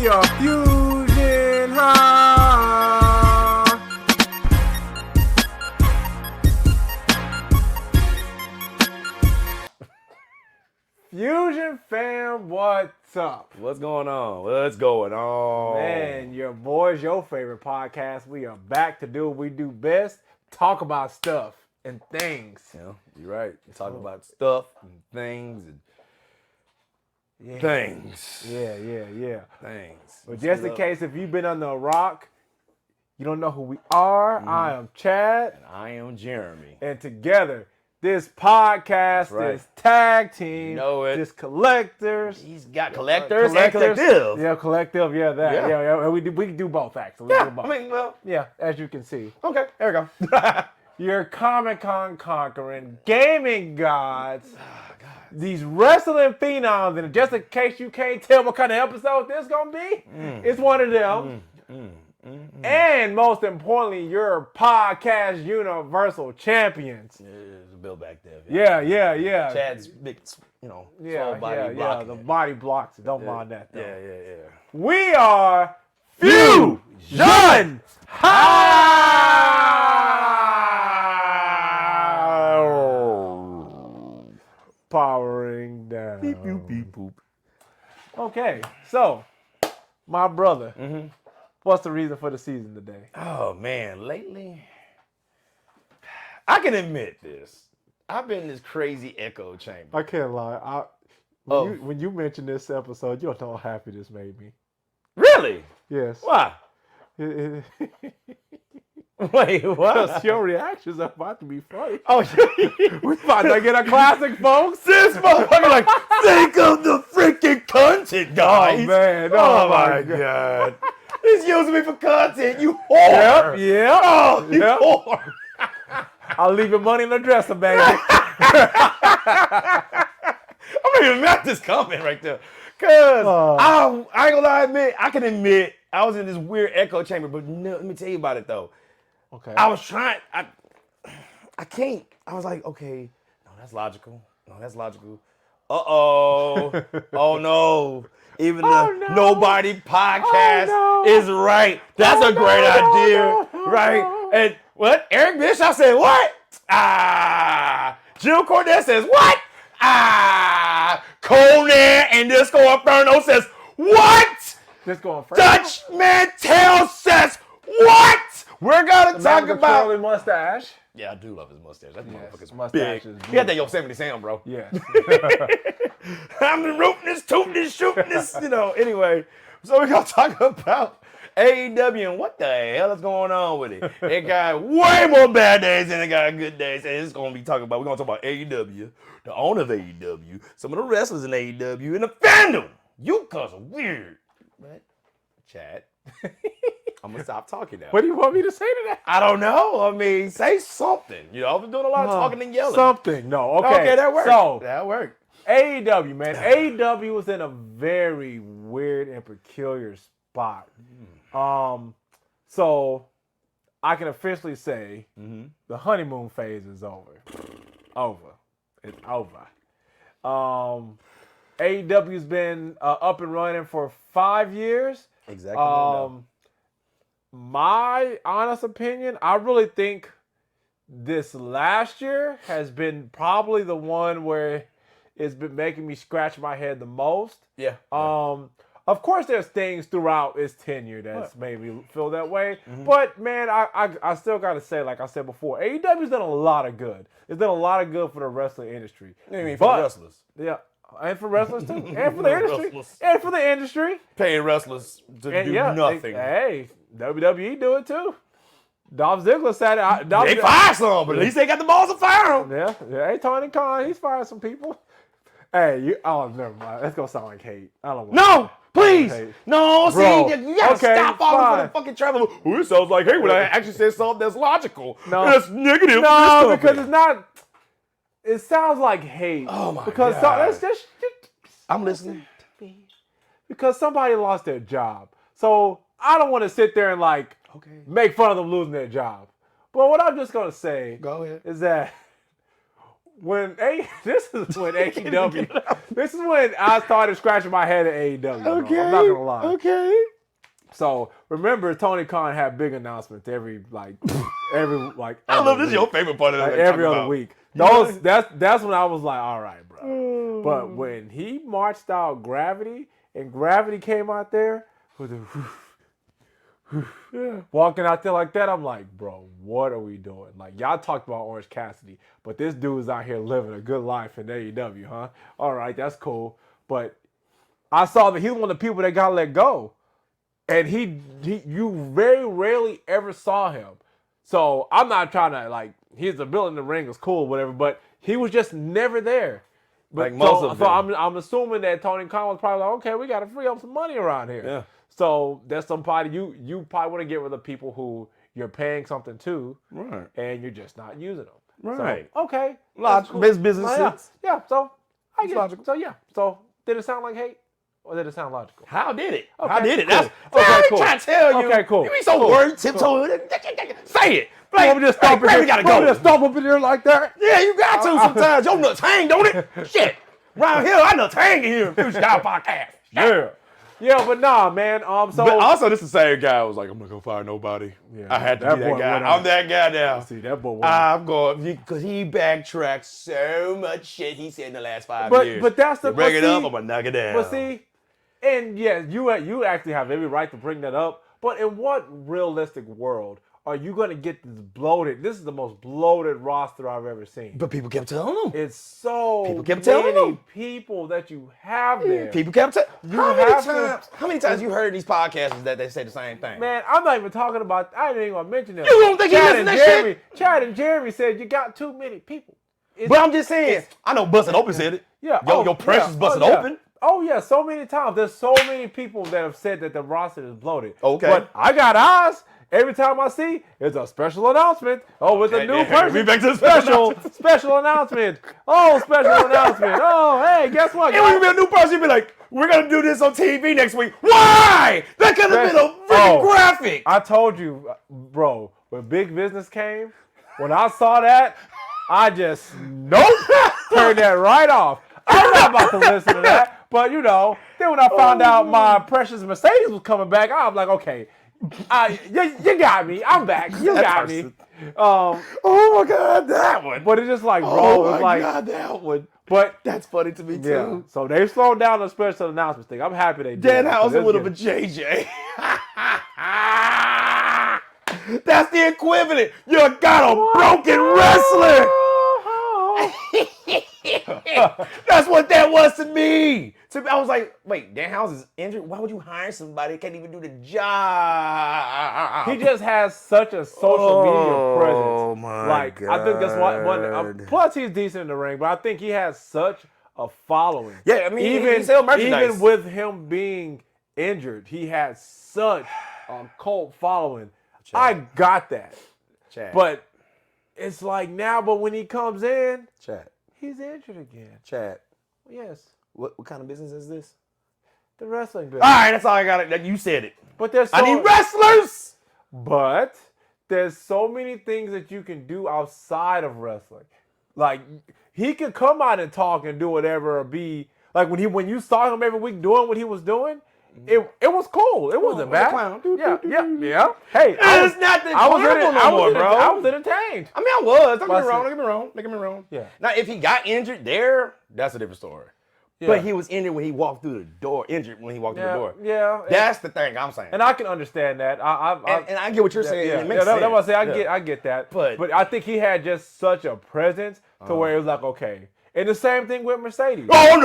are Fusion Haa. Fusion fam, what's up? What's going on? What's going on? Man, your boys, your favorite podcast. We are back to do what we do best. Talk about stuff and things. Yeah, you're right. You talk about stuff and things and things. Yeah. Things. But just in case if you've been under a rock, you don't know who we are. I am Chad. And I am Jeremy. And together, this podcast, this tag team, this collectors. He's got collectors and collective. Yeah, collective. Yeah, that. Yeah. We can do both, actually. Yeah, I mean, well. Yeah, as you can see. Okay, there we go. Your Comic-Con conquering gaming gods. These wrestling phenoms, and just in case you can't tell what kind of episode this is going to be, it's one of them. And most importantly, your podcast universal champions. Yeah, there's a bill back there. Yeah. Chad's big, full body blocking yeah. The body blocks it. Don't mind that, though. Yeah. We are Fusion Haa. Powering down. Beep, boop, beep, boop. Okay, so, my brother, what's the reason for the season today? Oh, man, lately, I can admit this. I've been in this crazy echo chamber. I can't lie. When you mentioned this episode, you don't know how happy this made me. Really? Yes. Why? Wait, what? Because your reactions are about to be funny. Oh, we about to get a classic, folks. This motherfucker like, think of the freaking content, guys. Oh, man. Oh, my God. He's using me for content, you whore. Yep. Oh, you whore. I'll leave your money in the dresser, baby. I'm not even mad at this comment right there. Because I ain't gonna lie, I can admit I was in this weird echo chamber, but let me tell you about it, though. Okay. I was trying, I can't. I was like, okay, no, that's logical. Uh-oh. Oh, no. Even the Nobody podcast is right. That's a great idea, right? And what? Eric Bischoff said, what? Jill Cornette says, what? Conan and Disco Inferno says, what? Disco Inferno? Dutch Mantel says, what? We're going to talk about... curly mustache. Yeah, I do love his mustache. That motherfucker's mustache big. is He had that Yosemite Sam, bro. Yeah. I'm rooting this, tooting this, shooting this, Anyway, so we're going to talk about AEW and what the hell is going on with it. They got way more bad days than they got good days. And we're going to talk about AEW, the owner of AEW, some of the wrestlers in AEW, and the fandom. You guys are weird. But, Chad, I'm going to stop talking now. What do you want me to say to that? I don't know. I mean, say something. I've been doing a lot of talking and yelling. Something. No, okay. Okay, that worked. So, that worked. AEW, man. AEW was in a very weird and peculiar spot. So, I can officially say the honeymoon phase is over. It's over. AEW's been up and running for 5 years. Exactly. My honest opinion, I really think this last year has been probably the one where it's been making me scratch my head the most. Yeah. Of course, there's things throughout its tenure that's made me feel that way. But, man, I still got to say, like I said before, AEW's done a lot of good. It's done a lot of good for the wrestling industry. You mean for the wrestlers? Yeah. And for wrestlers, too. And for the industry. And for the industry. Paying wrestlers to do nothing. Hey, WWE do it, too. Dolph Ziggler said it. They fired some, but at least they got the balls to fire them. Yeah. Hey, Tony Khan, he's fired some people. Hey, never mind. That's going to sound like hate. I don't want No! Please! No, Bro, see, you gotta stop falling for the fucking travel. It sounds like hate when I actually said something that's logical. No. That's negative. No, because it's not. It sounds like hate. Oh, my God. That's just. I'm listening. Because somebody lost their job. So I don't want to sit there and make fun of them losing their job. But what I'm just going to say Go ahead. is that This is when AEW. This is when I started scratching my head at AEW. Okay. I'm not gonna lie. Okay. So remember, Tony Khan had big announcements every I love this. week. Your favorite part of that. Every other week. That's when I was like, all right, bro. Oh. But when he marched out Gravity and Gravity came out there with walking out there like that, I'm like, bro, what are we doing? Like, y'all talked about Orange Cassidy, but this dude is out here living a good life in AEW, huh? All right, that's cool. But I saw that he's one of the people that got let go. And you very rarely ever saw him. So I'm not trying to, like, his ability in the ring is cool, whatever, but he was just never there. But Like most of them. I'm assuming that Tony Khan was probably like, okay, we got to free up some money around here. Yeah. So that's somebody you probably want to get rid of people who you're paying something to, Right. and you're just not using them. Right. So, okay. Logical. Cool. Business sense. Yeah. So I get logical. So yeah. So did it sound like hate, or did it sound logical? How did it? Okay, How did it? cool. That's Okay, cool. I'm trying to tell you. Okay, cool. You be so Cool. worried, tiptoeing. Say it. You want me to stomp we gotta go. just stomp up in there like that? Yeah, you got to sometimes. Your nuts hang, don't it? Shit. Around here, I nuts hang in here. Fusion Haa Podcast. Yeah. Yeah, but nah, man. So But also, this is the same guy. I was like, I'm not gonna fire nobody. Yeah, I had to that be that boy guy. went out. I'm that guy now. See, that boy went I'm going because he backtracked so much shit he said in the last 5 years. But that's the You bring but it see, up, I'm gonna knock it down. But see, and yes, you actually have every right to bring that up. But in what realistic world are you gonna get this bloated? This is the most bloated roster I've ever seen. But people kept telling him. It's so People kept telling many them. people that you have there. People kept telling. have How many times you heard these podcasts that they say the same thing? Man, I'm not even talking about. I ain't even gonna mention them. You don't think he listen to that shit? Chad and Jeremy said you got too many people. But I'm just saying. I know Busted Open said it. Yeah. Your precious Busted yeah. Open. Oh yeah, so many times. There's so many people that have said that the roster is bloated. Okay. But I got eyes. Every time I see, it's a special announcement. Oh, with a new person. We back to the special announcement. Oh, special announcement. Oh, hey, guess what? And when you be a new person, you be like, we're gonna do this on TV next week. Why? That could have been a freaking graphic. I told you, bro, when Big Business came, when I saw that, I just turned that right off. I'm not about to listen to that. But then when I found out my precious Mercedes was coming back, I was like, okay. You got me. I'm back. You got me. Oh my God, that one. But it's just like, bro, Oh it's my like, God, that one. But That's funny to me too. yeah. So they've slowed down the special announcement thing. I'm happy they did. Dan that, House 'cause a little it's bit JJ. That's the equivalent. You got a broken wrestler. That's what that was to me. I was like, wait, Dan House is injured? Why would you hire somebody that can't even do the job? He just has such a social media presence. Oh my like, God. I think that's one. Plus, he's decent in the ring, but I think he has such a following. Yeah, I mean, he sell merchandise. Even with him being injured, he has such a cult following. Chad. I got that. Chad. But it's like now, but when he comes in, Chad. he's injured again. Chad. Yes. What kind of business is this? The wrestling business. All right, that's all I got. You said it. But there's I need wrestlers. But there's so many things that you can do outside of wrestling. Like, he could come out and talk and do whatever or be like when you saw him every week doing what he was doing, it was cool. It wasn't bad. Yeah. Hey, It's not the carnival no more, bro. I was entertained. I mean, I was. Don't get me wrong. Yeah. Now, if he got injured there, that's a different story. Yeah. But he was injured when he walked through the door. Injured when he walked through the door. Yeah. That's the thing I'm saying. And I can understand that. And I get what you're saying. Yeah, It makes that's sense. what I say. I get that. But I think he had just such a presence to where it was like, okay. And the same thing with Mercedes. Oh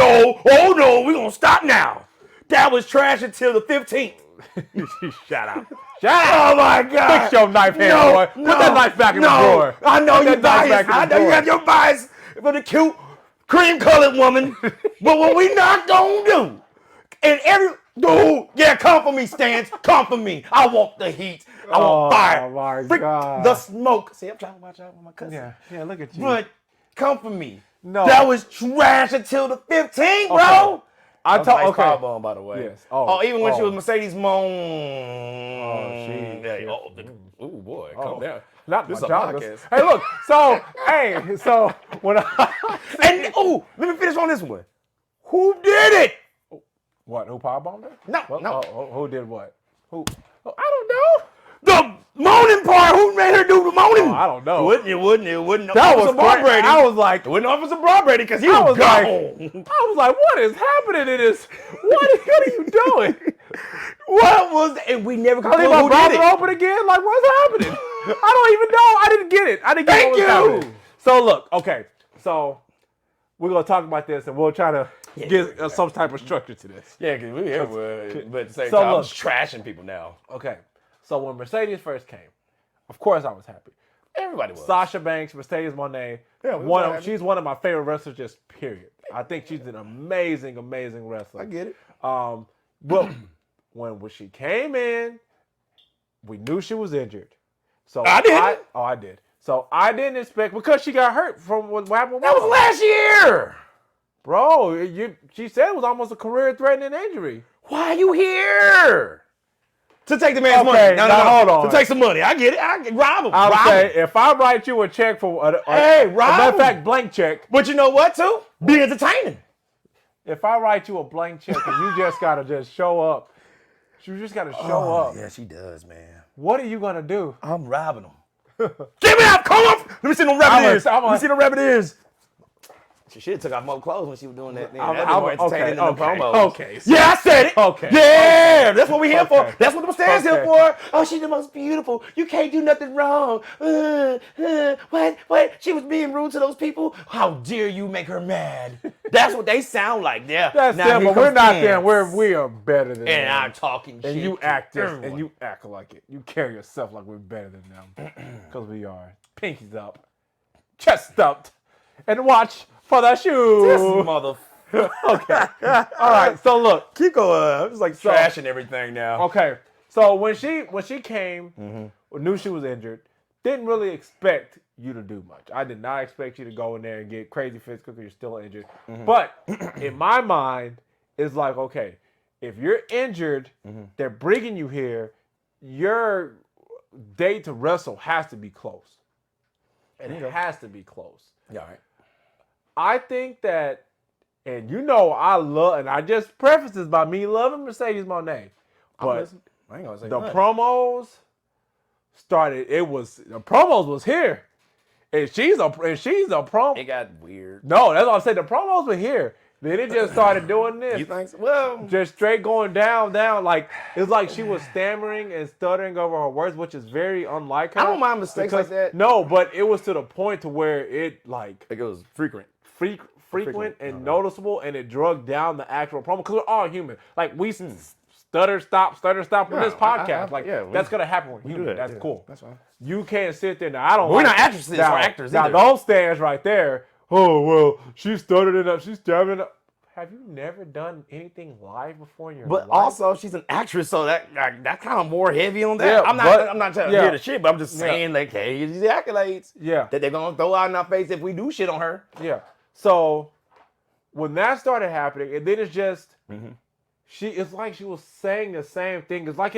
no, we're gonna stop now. That was trash until the 15th. Shut up. Oh my God. Fix your knife hand, boy. Put that knife back in the drawer. I know Put you that knife biased. back in the I know you drawer. have your bias for the cute cream-colored woman. But what we not gonna do, and come for me, Stans. Come for me. I want the heat. I want fire. Oh my Freak God. the smoke. See, I'm trying to watch out for my cousin. Yeah, look at you. But come for me. No. That was trash until the 15th, bro. Okay. I Nice told power bomb, by the way. Yes. Even when she Oh. was Mercedes Moan. Oh, she. Ooh, boy, calm down. Not This my is a joggers. podcast. Hey, look. So when I And let me finish on this one. Who did it? what? Who powerbombed her? No. Who did what? Who? Oh, I don't know. The moaning part. Who made her do the moaning? I don't know. It wouldn't. That was Officer crazy. Brady. I was like, It wasn't Officer Bob Brady because he I was was gone. I was like, what is happening in this? What are you doing? What was that? And we never could I leave know my who did browser it. open again? Like, what's happening? I don't even know. I didn't get it. I didn't get Thank what was you. happening. So look, okay. So we're gonna talk about this, and we'll try to get some type of structure to this. Yeah, because we here, but at the same So time, I'm look. just trashing people now. Okay. So when Mercedes first came, of course I was happy. Everybody was. Sasha Banks, Mercedes Moné, Yeah, we were happy. she's one of my favorite wrestlers, just period. I think she's an amazing, amazing wrestler. I get it. But when she came in, we knew she was injured. So I didn't. I did. So I didn't expect, because she got hurt from what happened with That was Raw. last year. Bro, she said it was almost a career-threatening injury. Why are you here? To take the man's Okay, money. now hold on. To take some money. I get it. I get rob him. I would Rob say, him. if I write you a check for Hey, a Rob. matter of fact, blank check. But you know what, too? Be entertaining. If I write you a blank check and you just gotta just show up, you just gotta show up. Yeah, she does, man. What are you gonna do? I'm robbing them. Give me that! Come on! Let me see them rabbit ears. Let me see them rabbit ears. She should have took off more clothes when she was doing that. That'd be more entertaining than the promos. Okay. Yeah, I said it. Okay. Yeah, that's what we here for. Okay. That's what the stands here Okay. for. Oh, she's the most beautiful. You can't do nothing wrong. What? She was being rude to those people. How dare you make her mad? That's what they sound like. Yeah. That's Now them, here but we're comes not fans. them. We are better than And them. I'm talking shit. And you to act this, everyone. and you act like it. You carry yourself like we're better than them, because we are. Pinkies up, chest up, and watch for the shoe. This mother. Okay. All right. So look. Keep going. I'm just like trashing everything now. Okay. So when she came, knew she was injured, didn't really expect you to do much. I did not expect you to go in there and get crazy physical because you're still injured. But in my mind, it's like, okay, if you're injured, they're bringing you here, your date to wrestle has to be close. And it has to be close. Yeah, all right. I think that, and you know I love, and I just preface this by me loving Mercedes Moné, but I ain't gonna say the nothing. promos started. The promos was here, and she's a promo. It got weird. No, that's what I'm saying. The promos were here. Then it just started doing this. You think so? Well, Just straight going down. Like it's like she was stammering and stuttering over her words, which is very unlike her. I don't mind mistakes like that. No, but it was to the point to where it like it goes frequent. frequent and noticeable, and it drug down the actual promo because we're all human. Like we stutter stop on this podcast. That's gonna happen with human. That's cool. That's fine. You can't sit there now. I don't. But we're like not actresses now, or actors Now either. those stands right there. Oh well, she stuttered it up. She's stabbing it up. Have you never done anything live before in your life? But also, she's an actress, so that's kind of more heavy on that. Yeah, I'm not trying to hear the shit, but I'm just saying, like, hey, these accolades that they're gonna throw out in our face if we do shit on her. Yeah. So when that started happening, and then it's just it's like she was saying the same thing. It's like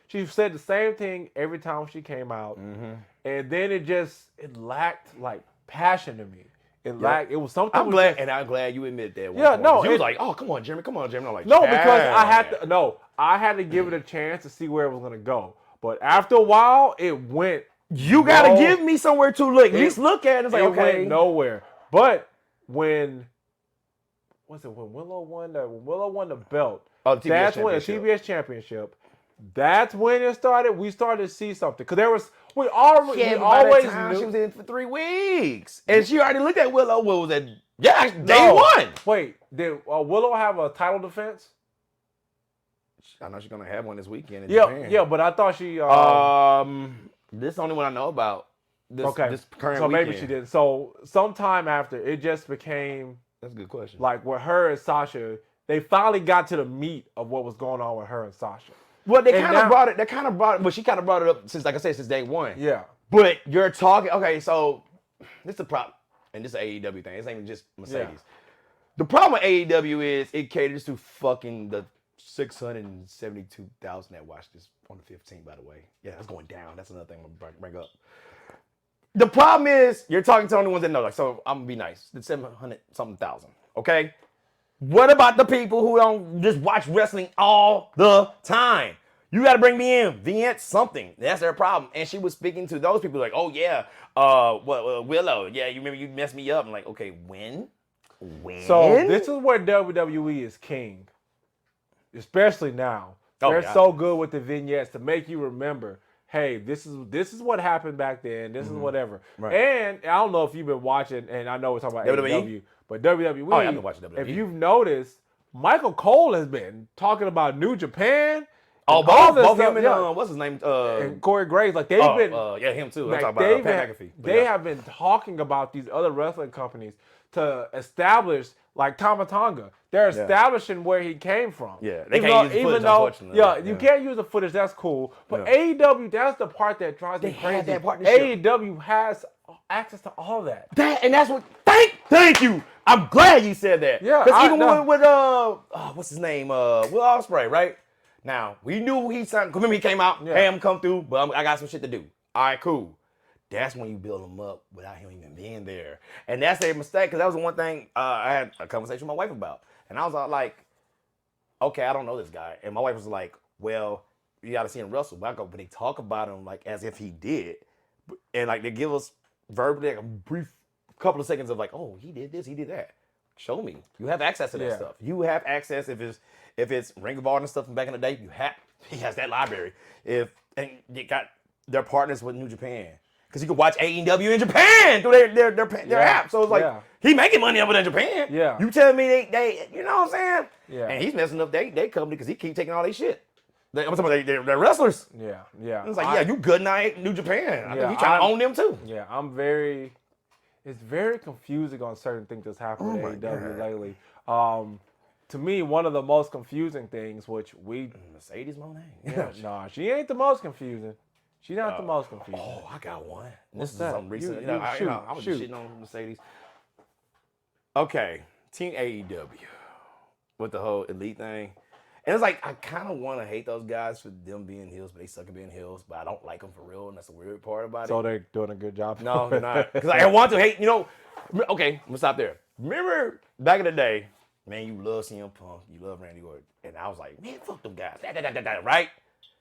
she said the same thing every time she came out, and then it lacked like passion to me. It was something. I'm glad you admit that. You was like, oh, come on, Jeremy. I'm like, no, because I had to give it a chance to see where it was gonna go. But after a while, it went. You gotta give me somewhere to look. At least look at it. It's like, it okay, went nowhere. But when Willow won the belt? Oh, the TBS that's when the championship. TBS championship. That's when it started. We started to see something because we always knew she was in for 3 weeks, and she already looked at Willow. What was that? Yeah, day one. Wait, did Willow have a title defense? I know she's gonna have one this weekend. In Japan. Yeah, but I thought she. This is the only one I know about. This current so maybe weekend. she did. So sometime after, it just became. That's a good question. Like with her and Sasha, they finally got to the meat of what was going on with her and Sasha. Well, they kind of brought it. But she kind of brought it up since, like I said, since day one. Yeah. But you're talking. Okay, so this is a problem, and this is an AEW thing. This ain't even just Mercedes. Yeah. The problem with AEW is it caters to fucking the 672,000 that watched this on the 15th, by the way. Yeah, that's going down. That's another thing I'm going to bring up. The problem is, you're talking to the only ones that know. Like, so I'm going to be nice. The 700-something thousand, okay? What about the people who don't just watch wrestling all the time? You got to bring me in, vent something. That's their problem. And she was speaking to those people like, oh, yeah, Willow, yeah, you remember you messed me up. I'm like, okay, when? So this is where WWE is king, especially now. They're so good with the vignettes to make you remember, hey, this is what happened back then. This is whatever. Right. And I don't know if you've been watching, and I know we're talking about AEW, but WWE, I've been watching WWE. If you've noticed, Michael Cole has been talking about New Japan. Oh, both him and what's his name? And Corey Graves. Like they've been, him too. Like, I'm talking about Pat McAfee. They have been talking about these other wrestling companies to establish, like Tama Tonga. They're establishing where he came from. Yeah, they can't use the footage, unfortunately. You can't use the footage. That's cool. But AEW, that's the part that drives me crazy. That partnership. AEW has access to all that. And that's what. Thank you. I'm glad you said that. Yeah, because even with what's his name? Will Ospreay, right? Now, we knew he signed. Remember, he came out, hey, I'm come through, but I got some shit to do. All right, cool. That's when you build him up without him even being there. And that's a mistake, because that was the one thing I had a conversation with my wife about. And I was like, okay, I don't know this guy. And my wife was like, well, you got to see him wrestle. But they talk about him like as if he did. And like they give us verbally like a brief couple of seconds of like, oh, he did this, he did that. Show me. You have access to that stuff. You have access if it's Ring of Honor and stuff from back in the day. He has that library. And they got their partners with New Japan, because you can watch AEW in Japan through their app. So it's like he making money over there in Japan. Yeah. You telling me they you know what I'm saying? Yeah. And he's messing up they company because he keep taking all their shit. I'm talking about they're wrestlers. Yeah. It's like you good now New Japan. I think he trying to own them too. Yeah. It's very confusing on certain things that's happened with AEW lately. To me, one of the most confusing things, which Mercedes Moné. Yeah, no, she ain't the most confusing. She's not the most confusing. Oh, I got one. This is something recent. I was just shitting on Mercedes. Okay, Team AEW with the whole elite thing. And it's like, I kind of want to hate those guys for them being heels, but they suck at being heels, but I don't like them for real, and that's the weird part about it. So they're doing a good job? No, they're not. Because I want to hate, okay, I'm going to stop there. Remember back in the day, man, you love CM Punk, you love Randy Orton, and I was like, man, fuck them guys, right?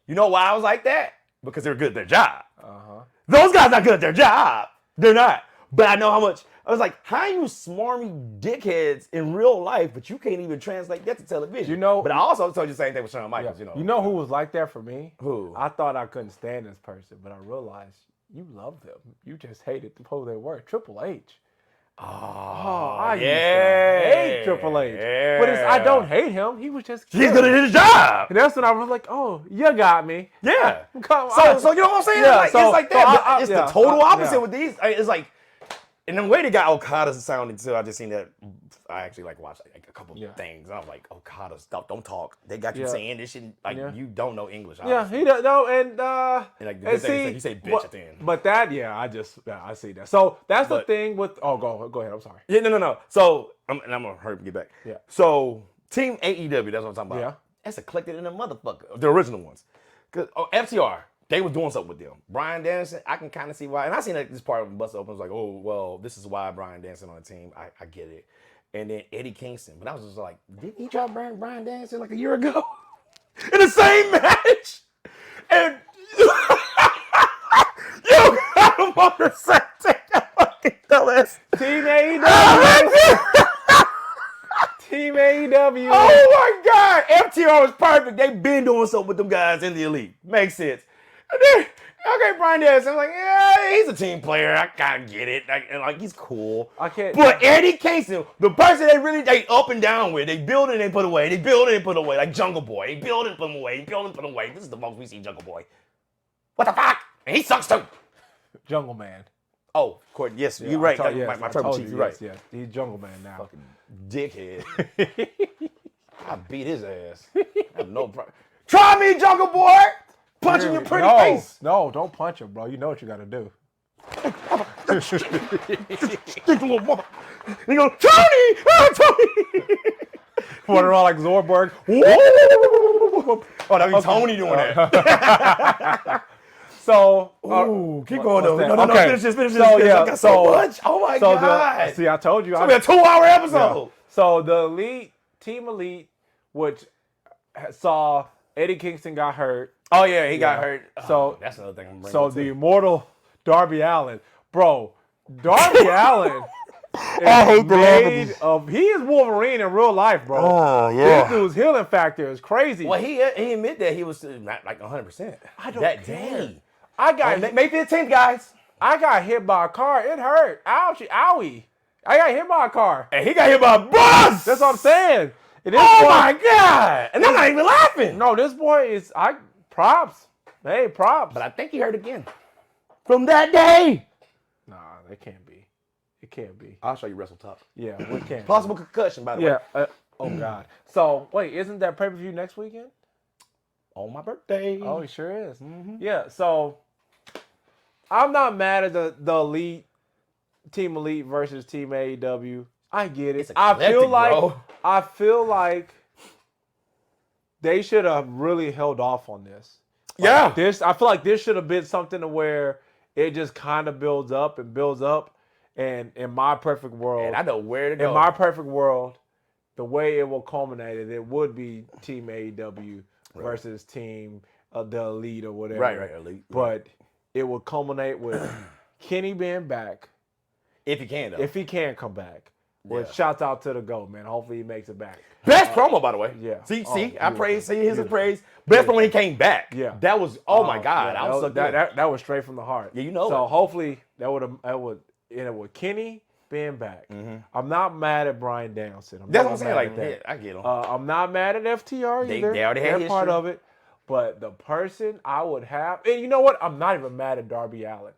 You know why I was like that? Because they're good at their job. Those guys not good at their job. They're not. But I know how much. I was like, how you smarmy dickheads in real life, but you can't even translate that to television. But I also told you the same thing with Shawn Michaels. You know who was like that for me? Who? I thought I couldn't stand this person, but I realized you love them. You just hated who they were. Triple H. I used to hate Triple H. Yeah. But I don't hate him. He was just he's good at his job. And that's when I was like, oh, you got me. Yeah. So you know what I'm saying? Yeah, it's like that. It's the total opposite with these. It's like, and the way they got Okada sounding too, I just seen that. I actually watched a couple things. And I was like, Okada, stop, don't talk. They got you saying this shit you don't know English. Obviously. Yeah, he does. No, and you say bitch at the end. But that, I see that. So that's the thing with. Oh, go ahead. I'm sorry. Yeah, no. So I'm gonna hurry up and get back. Yeah. So Team AEW, that's what I'm talking about. Yeah. That's eclectic in the motherfucker. The original ones. Cause FTR. They was doing something with them. Bryan Danielson, I can kind of see why. And I seen this part of Bust Open was like, oh, well, this is why Bryan Danielson on the team. I get it. And then Eddie Kingston. But I was just like, didn't he try Bryan Danielson like a year ago? In the same match? And you got him on the same team. Fucking dumbass. Team AEW. Team AEW. Oh, my God. FTR was perfect. They been doing something with them guys in the elite. Makes sense. And then, okay, Bryan Danielson, I'm like, yeah, he's a team player. I kind of get it. He's cool. But Eddie Kingston, the person they up and down with, they build and they put away. They build and they put away. Like Jungle Boy. They build and put him away. They build and put him away. This is the most we see Jungle Boy. What the fuck? And he sucks too. Jungle Man. Oh, Courtney, yes, you're right. My trouble chief, you're right. Yes, he's Jungle Man now. Fucking dickhead. I beat his ass. I have no problem. Try me, Jungle Boy! Punch in your pretty face. No, don't punch him, bro. You know what you got to do. Stick the little mother. And he goes, Tony! Oh, Tony! Running around like Zorberg. Oh, that be Tony doing that. So, Keep going though. that? No, Okay. finish this. So, yeah, I got so much. Oh my God. See, I told you. It's gonna be a 2-hour episode. Yeah. So the Team Elite, which saw Eddie Kingston got hurt. Oh yeah, he got hurt. So that's another thing I'm bringing So up, the too. immortal Darby Allin, bro. Darby Allin. I hate the He is Wolverine in real life, bro. Oh This dude's healing factor is crazy. Well, he admitted that he was not like 100%. I don't that care. day. I got May 15th, guys. I got hit by a car. It hurt. Ouchie, owie. I got hit by a car. And he got hit by a bus. That's what I'm saying. My God. And I'm not even laughing. No, this boy is props. Hey, props. But I think he hurt again. From that day. Nah, that can't be. It can't be. I'll show you Wrestle Talk. Yeah, we can't. Possible concussion, by the way. Yeah. Oh God. So wait, isn't that pay-per-view next weekend? On my birthday. Oh, it sure is. Mm-hmm. Yeah. So I'm not mad at the Elite, Team Elite versus Team AEW. I get it. It's I feel like they should have really held off on this. Yeah. I feel like this should have been something to where it just kind of builds up. And in my perfect world, And I know where to go. in my perfect world, the way it will culminate, it would be Team AEW versus Team the Elite or whatever. Right, Elite. But it will culminate with Kenny being back. If he can, though. If he can come back. Well, shouts out to the GOAT, man. Hopefully he makes it back. Best promo, by the way. Yeah. See, Oh, I praise. See his beautiful. praise. Best promo when he came back. Yeah. That was, my God. Yeah, I was so good. that was straight from the heart. Yeah, you know So it. hopefully that would end up with Kenny being back. Mm-hmm. I'm not mad at Bryan Danielson. That's what I'm not saying. mad Like, at that. yeah, I get him. I'm not mad at FTR either. They already had They're part history. of it. But the person I would have, and you know what? I'm not even mad at Darby Allin.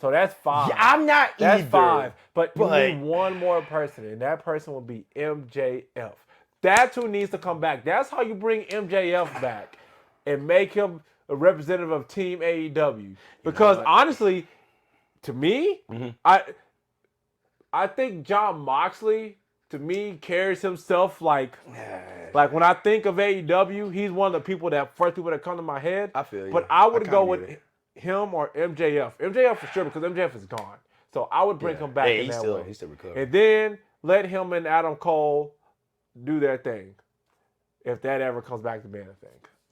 So that's 5. Yeah, I'm not That's either. 5. But you need one more person, and that person will be MJF. That's who needs to come back. That's how you bring MJF back and make him a representative of Team AEW. Because honestly, to me, I think Jon Moxley, to me, carries himself like when I think of AEW, he's one of the first people that come to my head. I feel you. But I would I go kinda with him or MJF. MJF for sure, because MJF is gone. So I would bring him back in that way. He's still recovering. And then let him and Adam Cole do their thing. If that ever comes back to being a thing.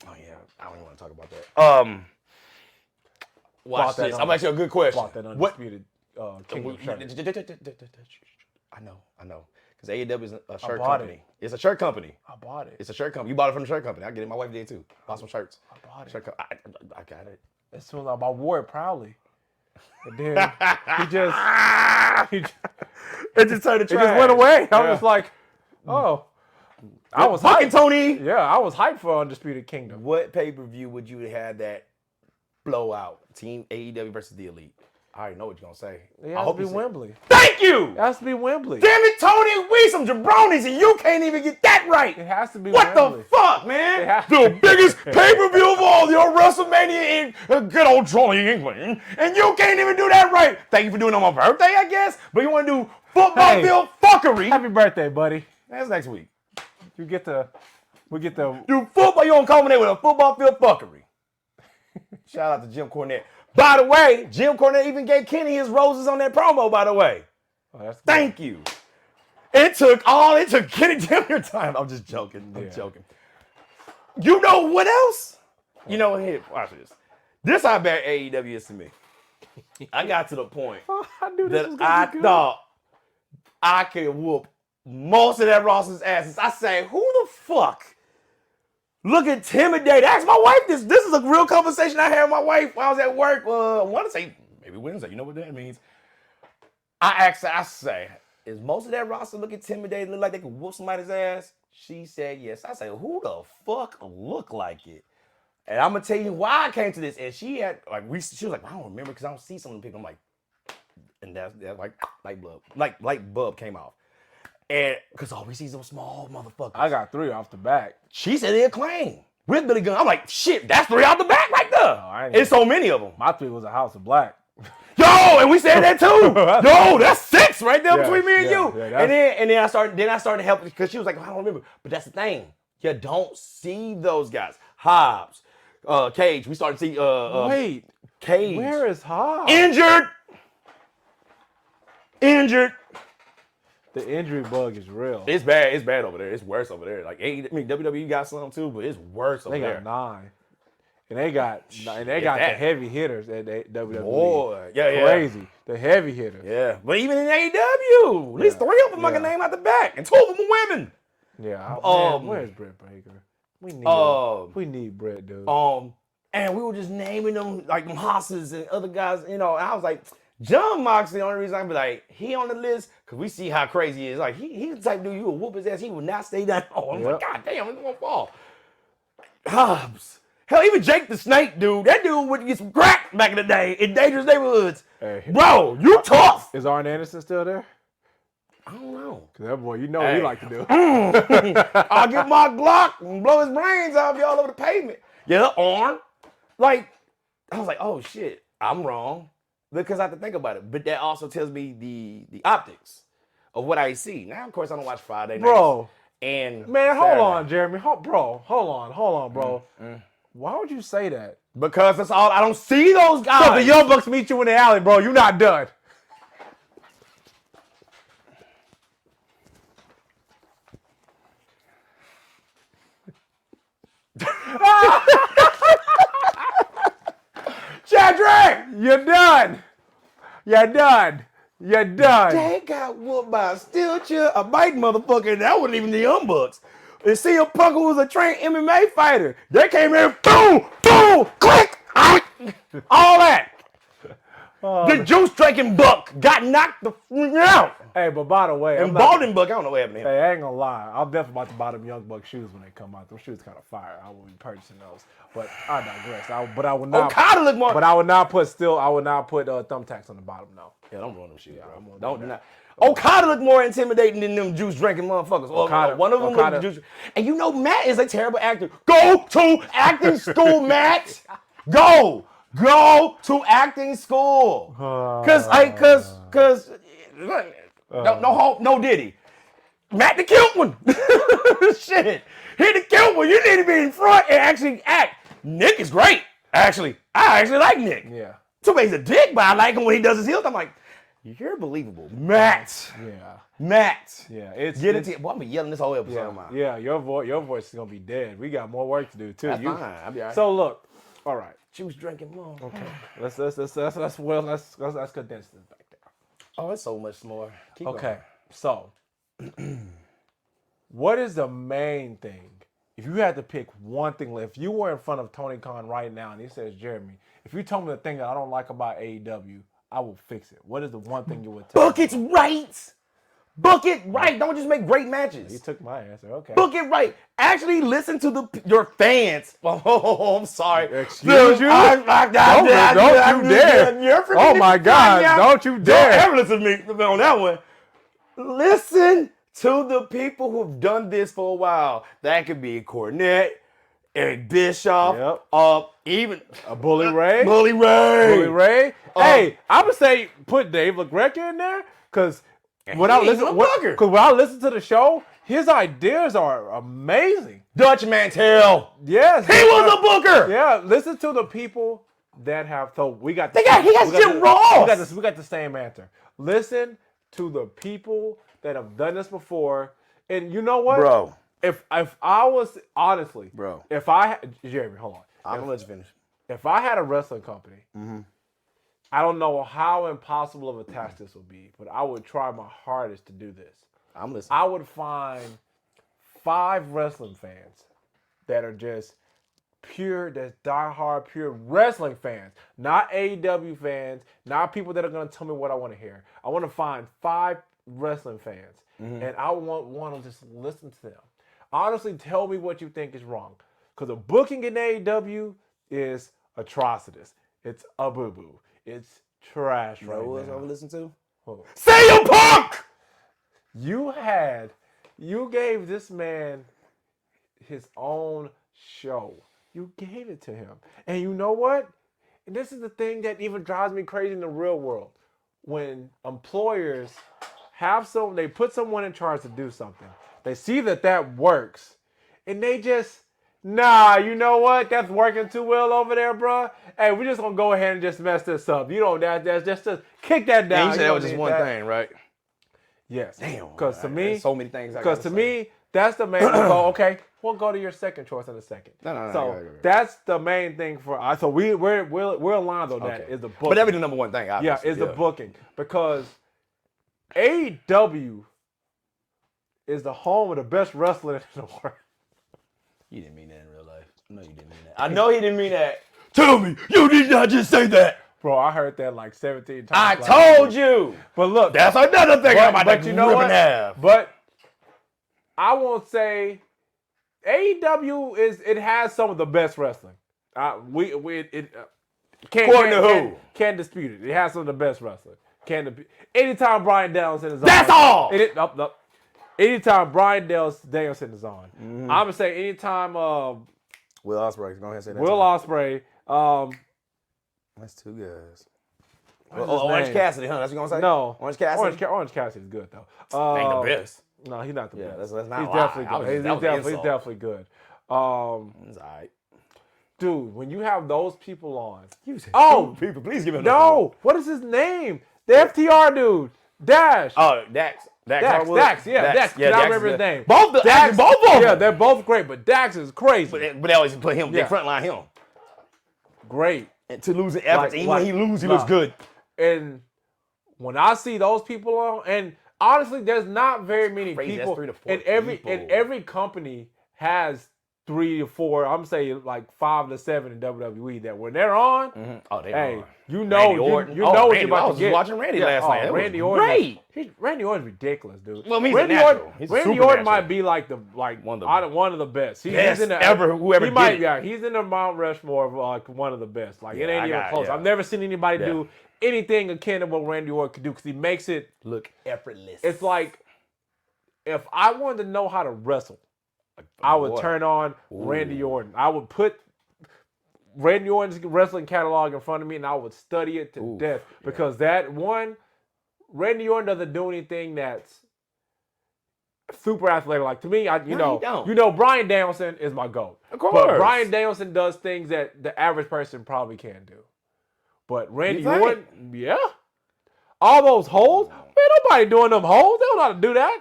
Oh, yeah. I don't even want to talk about that. Watch that this. on- I'm asking you a good question. Bought that undisputed Kingdom shirt. I know. Because AEW is a shirt bought company. it. It's a shirt company. I bought it. It's a shirt company. You bought it from the shirt company. I get it. My wife did too. Bought some shirts. I bought it. Shirt I got it. As soon as I wore it proudly. And then he just It just turned to it just went away. I was just like, oh. I was fucking hyped. Tony. Yeah, I was hyped for Undisputed Kingdom. What pay-per-view would you have that blowout? Team AEW versus the Elite. I already know what you're gonna say. It has to be Wembley. Thank you! It has to be Wembley. Damn it, Tony! We some jabronis and you can't even get that right! It has to be What Wembley. the fuck, man? It has- The biggest pay-per-view of all, your WrestleMania in good old Jolly England, and you can't even do that right! Thank you for doing it on my birthday, I guess, but you wanna do football field fuckery? Happy birthday, buddy. That's next week. We get the Do football, you don't culminate with a football field fuckery. Shout out to Jim Cornette. By the way, Jim Cornette even gave Kenny his roses on that promo, by the way. Oh, that's good. Thank you. It took Kenny damn near time. I'm just joking. I'm joking. You know what else? You know, here, watch this. This how bad AEW is to me. I got to the point I knew this was that gonna I be good. thought I could whoop most of that roster's asses. I say, who the fuck look intimidated? Ask my wife this. This is a real conversation I had with my wife while I was at work. I want to say maybe Wednesday. You know what that means? I asked her, I say, is most of that roster look intimidated, look like they could whoop somebody's ass? She said yes. I said, who the fuck look like it? And I'm gonna tell you why I came to this. And she had she was like, I don't remember because I don't see some of the people. I'm like, and that's like light bulb came off. And because all we see is those small motherfuckers. I got 3 off the back. She said they're Acclaim with Billy Gunn. I'm like, shit, that's 3 out the back right there. I ain't It's so many of them. My 3 was a House of Black. Yo, and we said that too. Yo, that's 6 right there between me and you. Yeah, and then I started helping because she was like, I don't remember. But that's the thing. You don't see those guys. Hobbs, Cage. We started to see Wait, Cage. where is Hobbs? Injured. The injury bug is real. It's bad. It's bad over there. It's worse over there. Like WWE got some too, but it's worse over there. They got 9. And they got the heavy hitters at WWE. Boy, yeah. Crazy. The heavy hitters. Yeah. But even in AEW, at least 3 of them I can name out the back. And 2 of them are women. Yeah. Man, where's Britt Baker? We need Britt, dude. And we were just naming them like them Haas's and other guys, and I was like, John Moxley, the only reason I'd be like, he on the list, because we see how crazy he is. Like, he's the type of dude, you will whoop his ass, he will not stay down. I'm like, God damn, it's gonna fall. Hobbs. Hell, even Jake the Snake, dude, that dude would get some crack back in the day in dangerous neighborhoods. Hey. Bro, you tough. Is Arn Anderson still there? I don't know. Because that boy, what he like to do. I'll get my Glock and blow his brains out, be all over the pavement. Yeah, Arn. Like, I was like, oh shit, I'm wrong. Because I have to think about it. But that also tells me the optics of what I see. Now, of course, I don't watch Friday nights. Bro. And man, hold on, Jeremy. Hold on, bro. Why would you say that? Because that's all. I don't see those guys. So the Young Bucks meet you in the alley, bro. You're not done. Chadrick, you're done. They got whooped by a steel chair, a bite motherfucker, and that wasn't even the Young Bucks. And CM Punk was a trained MMA fighter. They came in, boom, click, all that. The juice drinking Buck got knocked the out. Hey, but by the way, and Balding Buck, I don't know what happened to him. Hey, I ain't gonna lie. I'm definitely about to buy them Young Buck shoes when they come out. Those shoes kind of fire. I will be purchasing those. But I digress. I would not. Okada look more. But I would not put thumbtacks on the bottom. No. Yeah, don't ruin them shoes, bro. Don't do not. Okada look more intimidating than them juice drinking motherfuckers. One of them look juice. And you know Matt is a terrible actor. Go to acting school, Matt. Go to acting school. Cause no Diddy. Matt the cute one. Shit. He the cute one. You need to be in front and actually act. Nick is great. Actually, I actually like Nick. Yeah. Somebody's a dick, but I like him when he does his heels. I'm like, you're believable. Matt. Yeah. Boy, I'm yelling this whole episode. Yeah, your voice is gonna be dead. We got more work to do too. That's fine. I'll be all right. So look, all right. Juice drinking more. Okay. Let's condense this back down. Oh, it's so much more. Keep going. So what is the main thing? If you had to pick one thing, if you were in front of Tony Khan right now and he says, Jeremy, if you told me the thing that I don't like about AEW, I will fix it. What is the one thing you would tell me? Book it right. Book it right. Don't just make great matches. You took my answer. Okay. Book it right. Actually listen to your fans. Oh, I'm sorry. Excuse you? Don't you dare. Oh my God. Don't you dare. Don't ever listen to me on that one. Listen to the people who've done this for a while. That could be Cornette, Eric Bischoff, even Bully Ray. Bully Ray. Hey, I would say put Dave LaGreca in there because when I listen to the show, his ideas are amazing. Dutch Mantel. Yes. He was a booker. Yeah. Listen to the people that have. So we got. He got Jim Ross. We got the same answer. Listen to the people that have done this before, and you know what, bro? If I was honestly, bro, if I had Jeremy, hold on, I'm gonna let you finish. If I had a wrestling company, I don't know how impossible of a task this would be, but I would try my hardest to do this. I'm listening. I would find 5 wrestling fans that are just pure, that's diehard, pure wrestling fans, not AEW fans, not people that are gonna tell me what I want to hear. I want to find 5 wrestling fans, and I want to just listen to them. Honestly, tell me what you think is wrong, because the booking in AEW is atrocious. It's a boo-boo. It's trash right now. What else I would listen to? CM Punk! You gave this man his own show. You gave it to him. And you know what? And this is the thing that even drives me crazy in the real world. When employers they put someone in charge to do something. They see that works. And they just, nah, you know what? That's working too well over there, bro. Hey, we're just going to go ahead and just mess this up. You know, that's just kick that down. And you said that was just one thing, right? Yes. Damn. Because to me, so many things. Because to me, that's the main thing. Okay, we'll go to your second choice in a second. No. So that's the main thing for us. So we're aligned on that. Is the booking. But that would be the number one thing. Obviously. Yeah, is the booking, because AEW is the home of the best wrestling in the world. You didn't mean that in real life. No, you didn't mean that. I know he didn't mean that. Tell me, you did not just say that. Bro, I heard that like 17 times. I told you. But look, that's another thing about that you know what? Half. But I won't say AEW has some of the best wrestling. Can't dispute it. It has some of the best wrestling. Anytime Bryan Danielson is on. That's all. Anytime Bryan Danielson is on. I'm gonna say anytime Will Ospreay. Go ahead and say that. Will Ospreay. That's two guys. Orange Cassidy, huh? That's what you're gonna say? No. Orange Cassidy? Orange Cassidy's good though. Ain't the best. No, he's not the best. That's not he's lie. definitely good. He's definitely good. It's all right. Dude, when you have those people on. People, please give him no. What is his name? The FTR dude. Dash. Oh, Dax. Dax. Yeah, Dax. I remember his name. Both of them. Yeah, they're both great, but Dax is crazy. But they always put him, they frontline him. Great. And to lose the efforts, even when he loses, he looks good. And when I see those people on, and honestly, there's not very many people. 3 to 4 and every company has 3 to 4. I'm saying like 5 to 7 in WWE that when they're on, they hey, are. you know what you're about to get. I was watching Randy last night. Randy Orton, great. Randy Orton's ridiculous, dude. Well, he's Randy Orton. Randy Orton might be like one of the best. He's in the, whoever did it. He's in the Mount Rushmore of like one of the best. Like it ain't even close. Yeah. I've never seen anybody do anything akin to what Randy Orton could do because he makes it look effortless. It's like if I wanted to know how to wrestle, I would turn on Randy Orton. I would put Randy Orton's wrestling catalog in front of me and I would study it to death because Randy Orton doesn't do anything that's super athletic. Like to me, you know, Bryan Danielson is my GOAT. Of course. But Bryan Danielson does things that the average person probably can't do. But Randy Orton, all those holds, man, nobody doing them holds. They don't know how to do that.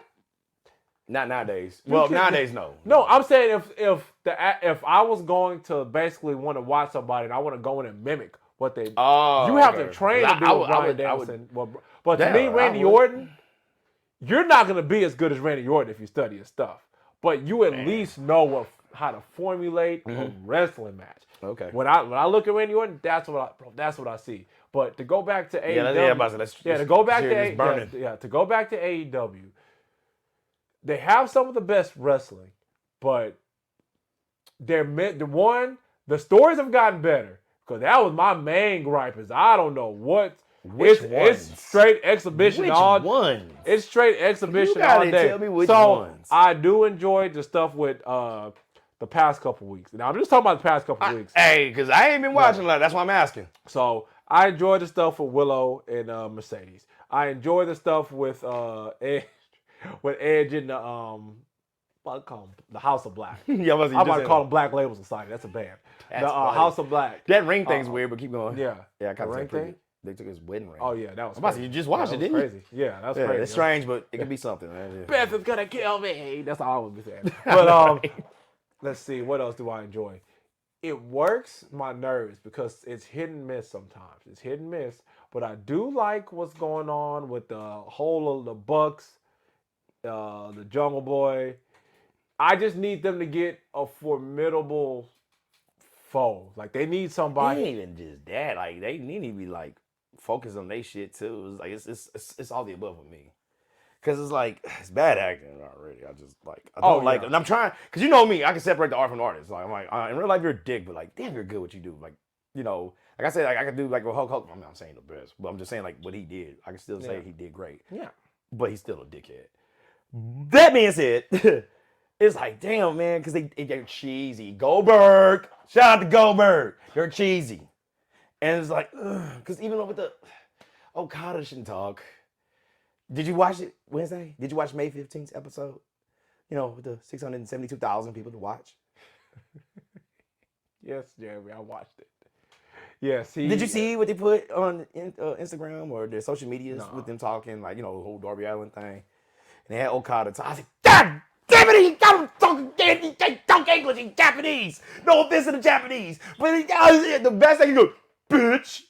Not nowadays. Well, nowadays, no. No, I'm saying if I was going to basically want to watch somebody and I want to go in and mimic what they do, you have to train to do Bryan Danielson. But to me, Randy Orton, you're not going to be as good as Randy Orton if you study his stuff. But you at least know how to formulate a wrestling match. Okay. When I look at Randy Orton, that's what I see. But to go back to AEW, to go back to AEW, they have some of the best wrestling, but the stories have gotten better. Because that was my main gripe is I don't know what. It's straight exhibition all day. It's straight exhibition all day. Tell me which ones. I do enjoy the stuff with the past couple weeks. Now I'm just talking about the past couple weeks. Hey, because I ain't been watching a lot. That's why I'm asking. So I enjoy the stuff with Willow and Mercedes. I enjoy the stuff with Edge and I call them the House of Black. I'm about to call them Black Label Society. That's a band. The House of Black. That ring thing's weird, but keep going. Yeah. Yeah, I kind of ring thing. They took his wedding ring. Oh yeah, that was. Crazy. You just watched it, didn't crazy. you? Yeah, that was crazy. It's strange, but it could be something. Man. Beth is gonna kill me. That's all I was saying. But let's see, what else do I enjoy? It works my nerves because it's hit and miss sometimes. It's hit and miss, but I do like what's going on with the whole of the Bucks, the Jungle Boy. I just need them to get a formidable foe. Like they need somebody. It ain't even just that. Like they need to be like focused on their shit too. It's like it's all the above with me. Cause it's like it's bad acting already. I just like I don't like it. And I'm trying cause you know me, I can separate the art from the artist. Like I'm like in real life you're a dick, but like damn you're good at what you do. Like, you know, like I said, like I could do like Hulk Hogan. I'm not saying the best, but I'm just saying like what he did. I can still say he did great. Yeah. But he's still a dickhead. That being said, it's like, damn, man, because they're cheesy. Goldberg. Shout out to Goldberg. They're cheesy. And it's like, because even with the Okada shouldn't talk. Did you watch it Wednesday? Did you watch May 15th episode? You know, with the 672,000 people to watch. Yes, Jeremy, I watched it. Yes. Did you see what they put on Instagram or their social medias No. with them talking, like, you know, the whole Darby Allin thing? And they had Okada talk. I said, God damn it, he got him talking, he can't talk English, he's Japanese. No offense to the Japanese. But the best thing, he goes, bitch.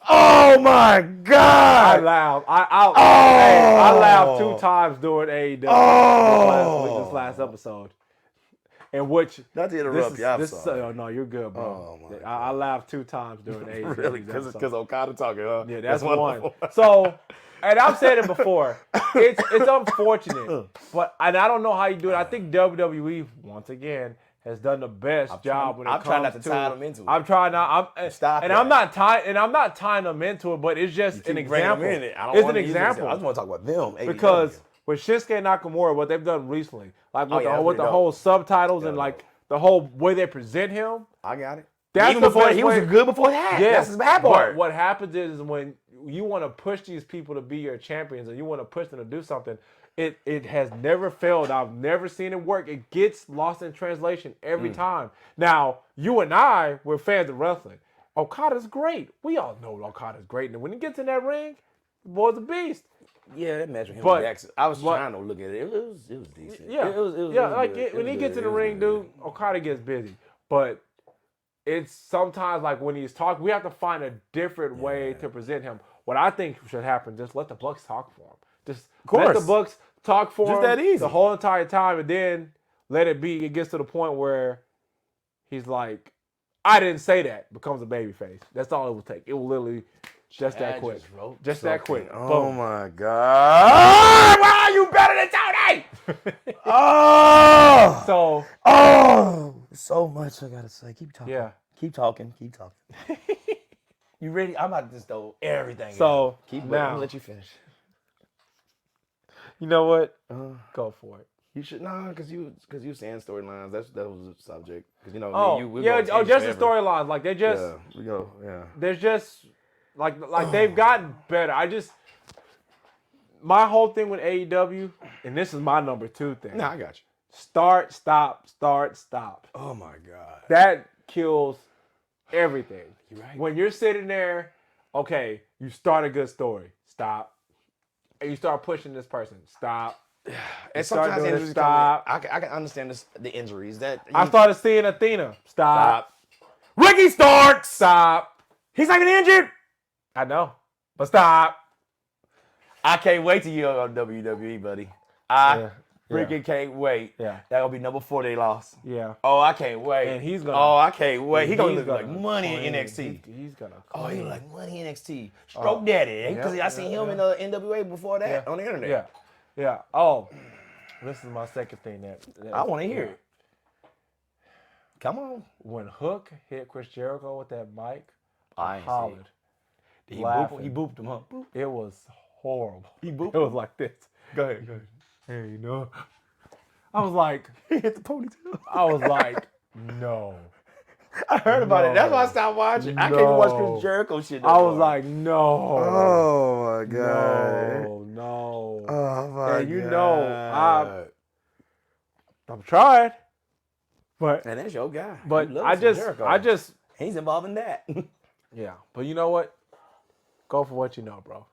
Oh my God! I laughed. I laughed 2 times during AEW this last episode. In which not to interrupt you, I'm sorry. Oh, no, you're good, bro. Oh my I laughed 2 times during AEW. Really? Because Okada talking, huh? Yeah, that's one. So, and I've said it before. It's unfortunate, but I don't know how you do it. I think WWE once again has done the best job when it comes to. I'm trying not to tie them into it. I'm trying not. I'm not tying them into it, but it's just an example. It's an example. I just want to talk about them. Because with Shinsuke Nakamura, what they've done recently, like with the whole subtitles and like the whole way they present him. I got it. That's even before he was good before that. Yeah, that's his bad part. What happens is when you want to push these people to be your champions and you want to push them to do something, it has never failed. I've never seen it work. It gets lost in translation every time. Now, you and I, we're fans of wrestling. Okada's great. We all know Okada's great. And when he gets in that ring, the boy's a beast. Yeah, that match with him and Jackson. I was trying to look at it. It was decent. Yeah, it was when he gets in the ring, dude, Okada gets busy. But it's sometimes like when he's talking, we have to find a different way to present him. What I think should happen, just let the Bucks talk for him. Just let the Bucks talk for him that easy. The whole entire time, and then let it be. It gets to the point where he's like, I didn't say that, becomes a babyface. That's all it will take. It will literally just that quick. Just that quick. Oh Boom. my God. Why are you better than Tony? So much I gotta say. Keep talking. Yeah. Keep talking. You ready? I'm about to just throw everything. So keep now, I'm gonna let you finish. You know what? Go for it. You should because you saying storylines. That was the subject. Because you know, just the storylines. Like they just There's just like they've gotten better. My whole thing with AEW, and this is my number 2 thing. No, I got you. Start, stop, start, stop. Oh my God. That kills everything. You're right. When you're sitting there, okay, you start a good story. Stop. And you start pushing this person. Stop. And sometimes injuries stop. I can understand the injuries. I started seeing Athena. Stop. Ricky Starks. Stop. He's not getting injured. I know. But stop. I can't wait till you're on WWE, buddy. Freaking can't wait. Yeah. That'll be number 4 they lost. Yeah. Oh, I can't wait. And he's gonna. Oh, I can't wait. He's gonna look like money in NXT. He's gonna. Oh, he look like money in NXT. Stroke Daddy. Because I seen him in the NWA before that on the internet. Yeah. Oh, this is my second thing that I want to hear it. Come on. When Hook hit Chris Jericho with that mic, I hollered. He booped him, huh? Boop. It was horrible. He booped. It was like this. Go ahead. Hey, no. I was like, he hit the ponytail. I was like, no. I heard about it. That's why I stopped watching. I can't even watch Chris Jericho shit. I was like, no. Oh my God. No. Oh my God. And you know, I'm trying. But and that's your guy. But I just he's involved in that. Yeah. But you know what? Go for what you know, bro.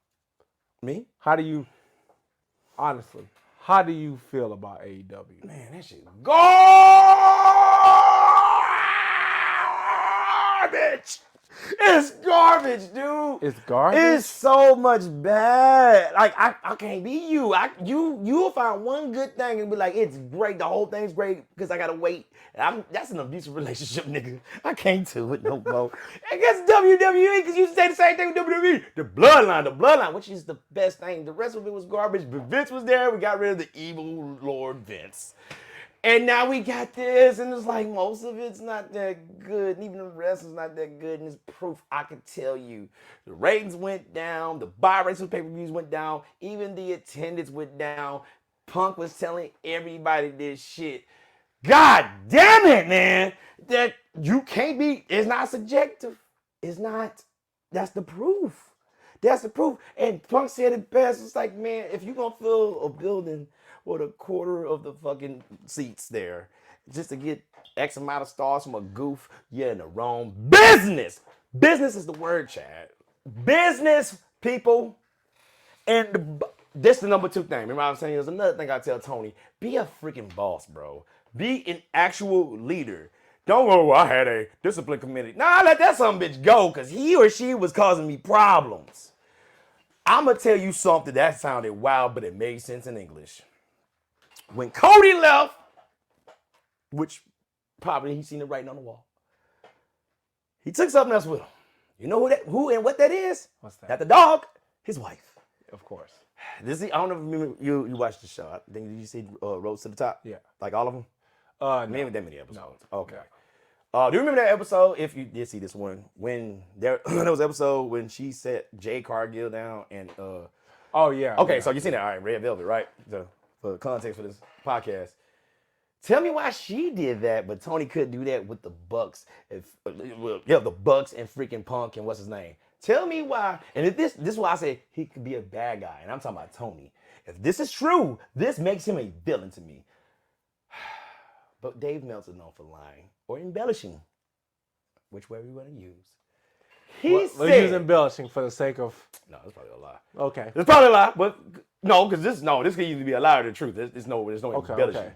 Me? Honestly, how do you feel about AEW? Man, that shit garbage. It's garbage, dude. It's garbage? It's so much bad. Like, I can't be you. You'll find one good thing and be like, it's great. The whole thing's great because I got to wait. That's an abusive relationship, nigga. I can't do it no more. I guess WWE, because you say the same thing with WWE. The bloodline, which is the best thing. The rest of it was garbage, but Vince was there. We got rid of the evil Lord Vince. And now we got this, and it's like most of it's not that good. And even the rest is not that good. And it's proof I can tell you. The ratings went down. The buy rates of pay-per-views went down. Even the attendance went down. Punk was telling everybody this shit. God damn it, man. That you can't be, it's not subjective. It's not. That's the proof. That's the proof. And Punk said it best. It's like, man, if you're going to fill a building with a quarter of the fucking seats there just to get X amount of stars from a goof, you're in the wrong business. Business is the word, Chad. Business, people. And this is the number 2 thing. Remember what I was saying? There's another thing I tell Tony. Be a freaking boss, bro. Be an actual leader. Don't go, well, I had a discipline committee. Nah, let that some bitch go because he or she was causing me problems. I'm going to tell you something that sounded wild, but it made sense in English. When Cody left, which probably he's seen it writing on the wall, he took something else with him. You know who and what that is? What's that? Not the dog, his wife. Of course. I don't know if you watched the show. I think did you see Roads to the Top? Yeah. Like all of them? No. That many episodes. No. Okay. Do you remember that episode? If you did see this one, when there was an episode when she set Jay Cargill down and Oh yeah. okay, yeah. so you seen that? All right, Red Velvet, right? So for context for this podcast, tell me why she did that, but Tony couldn't do that with the Bucks. The Bucks and freaking Punk and what's his name. Tell me why. And if this is why I say he could be a bad guy, and I'm talking about Tony. If this is true, this makes him a villain to me. But Dave Meltzer's known for lying or embellishing, which way we want to use. He said, we'll use embellishing for the sake of. No, that's probably a lie. Okay. It's probably a lie, but no, because this could either be a lie or the truth. There's no embellishing. Okay.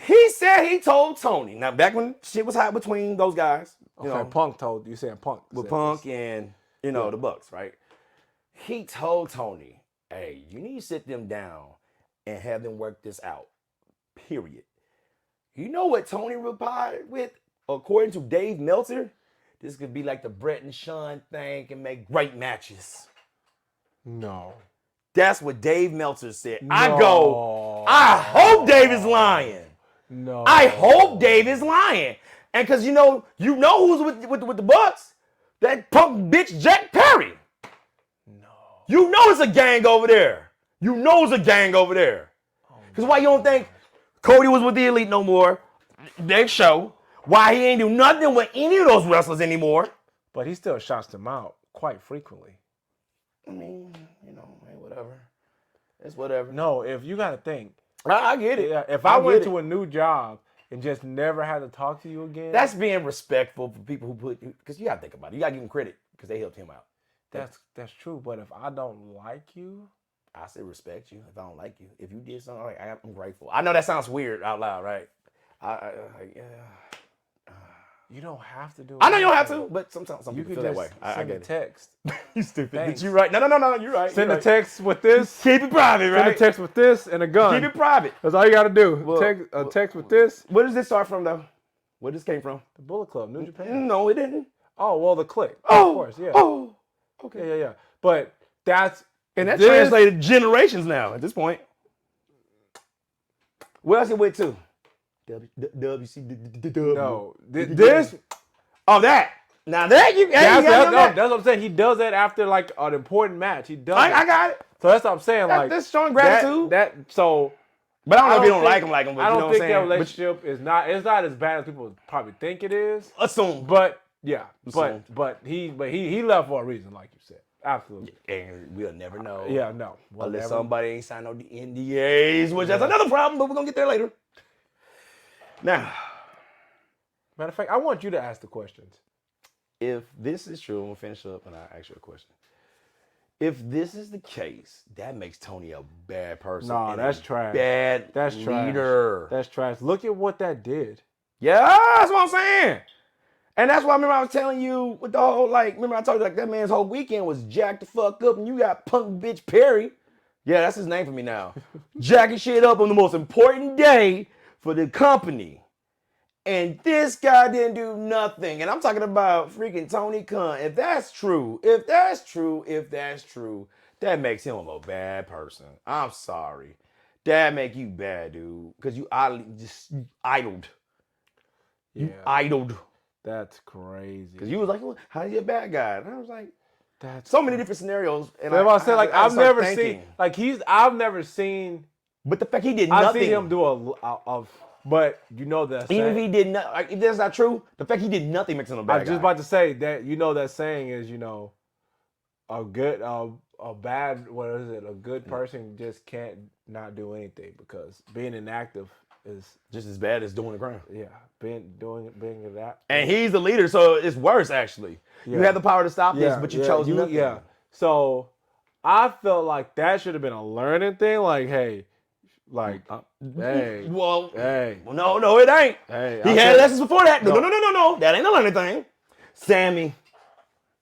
He said he told Tony. Now, back when shit was hot between those guys, you know, Punk told you saying Punk with said Punk this. and the Bucks, right? He told Tony, "Hey, you need to sit them down and have them work this out." Period. You know what Tony replied with? According to Dave Meltzer, this could be like the Brett and Sean thing and make great matches. No. That's what Dave Meltzer said. No. I hope Dave is lying. No. I hope Dave is lying. And because you know who's with the Bucks? That punk bitch Jack Perry. No. You know it's a gang over there. Because why you don't think Cody was with the Elite no more? They show why he ain't do nothing with any of those wrestlers anymore. But he still shouts them out quite frequently. I mean, hey, whatever. It's whatever. No, if you got to think. I get it. Yeah, if I went to a new job and just never had to talk to you again. That's being respectful for people who because you got to think about it. You got to give them credit because they helped him out. That's true. But if I don't like you. I say respect you if I don't like you. If you did something, I'm grateful. I know that sounds weird out loud, right? You don't have to do it. I know you don't have to, but sometimes some you people could feel that way. I get a text. You stupid. Thanks. But you're right. No, you're right. Send a text with this. Keep it private, right? Send a text with this and a gun. Keep it private. That's all you got to do. Well, text with this. Where does this start from, though? Where this came from? The Bullet Club, New Japan. No, it didn't. Oh, well, the Click. Oh, of course, yeah. Oh, okay. Yeah. But that's... And that translated generations now at this point. Where else it went to? WCW. No. This... Oh, that. Now that you... That's what I'm saying. He does that after, like, an important match. He does I got it. So that's what I'm saying. That's showing gratitude. But I don't know if you don't like him, but I you know don't what I'm think saying? that relationship is not as bad as people probably think it is. Assume. But, yeah. Assume. But he left for a reason, like you said. Absolutely. And we'll never know. Yeah, no. Unless somebody ain't signed no NDAs, which that's another problem, but we're going to get there later. Now. Matter of fact, I want you to ask the questions. If this is true, I'm going to finish up and I'll ask you a question. If this is the case, that makes Tony a bad person. No, that's trash. That's leader. That's trash. Look at what that did. Yeah, that's what I'm saying. And that's why I remember I was telling you with the whole, remember I told you, that man's whole weekend was jacked the fuck up and you got punk bitch Perry. Yeah, that's his name for me now. Jacking shit up on the most important day for the company. And this guy didn't do nothing. And I'm talking about freaking Tony Khan. If that's true, that makes him a bad person. I'm sorry. That make you bad, dude. Because you idled. Yeah. You idled. That's crazy. Because you was like, well, how you a bad guy? And I was like, that's so many different scenarios. And I've never seen. But the fact he did nothing. I've seen him do But you know that Even if saying, he did not, like, if that's not true, the fact he did nothing makes him a bad I guy. was just about to say that that saying is a good a bad what is it? A good person just can't not do anything because being inactive is just as bad as doing the crime. yeah being that. And he's the leader, so it's worse actually. Yeah. You have the power to stop this, but you chose nothing. Yeah. So I felt like that should have been a learning thing. Like, hey, hey, well, hey, no, it ain't. hey. He had lessons before that. No. That ain't a learning thing. Sammy,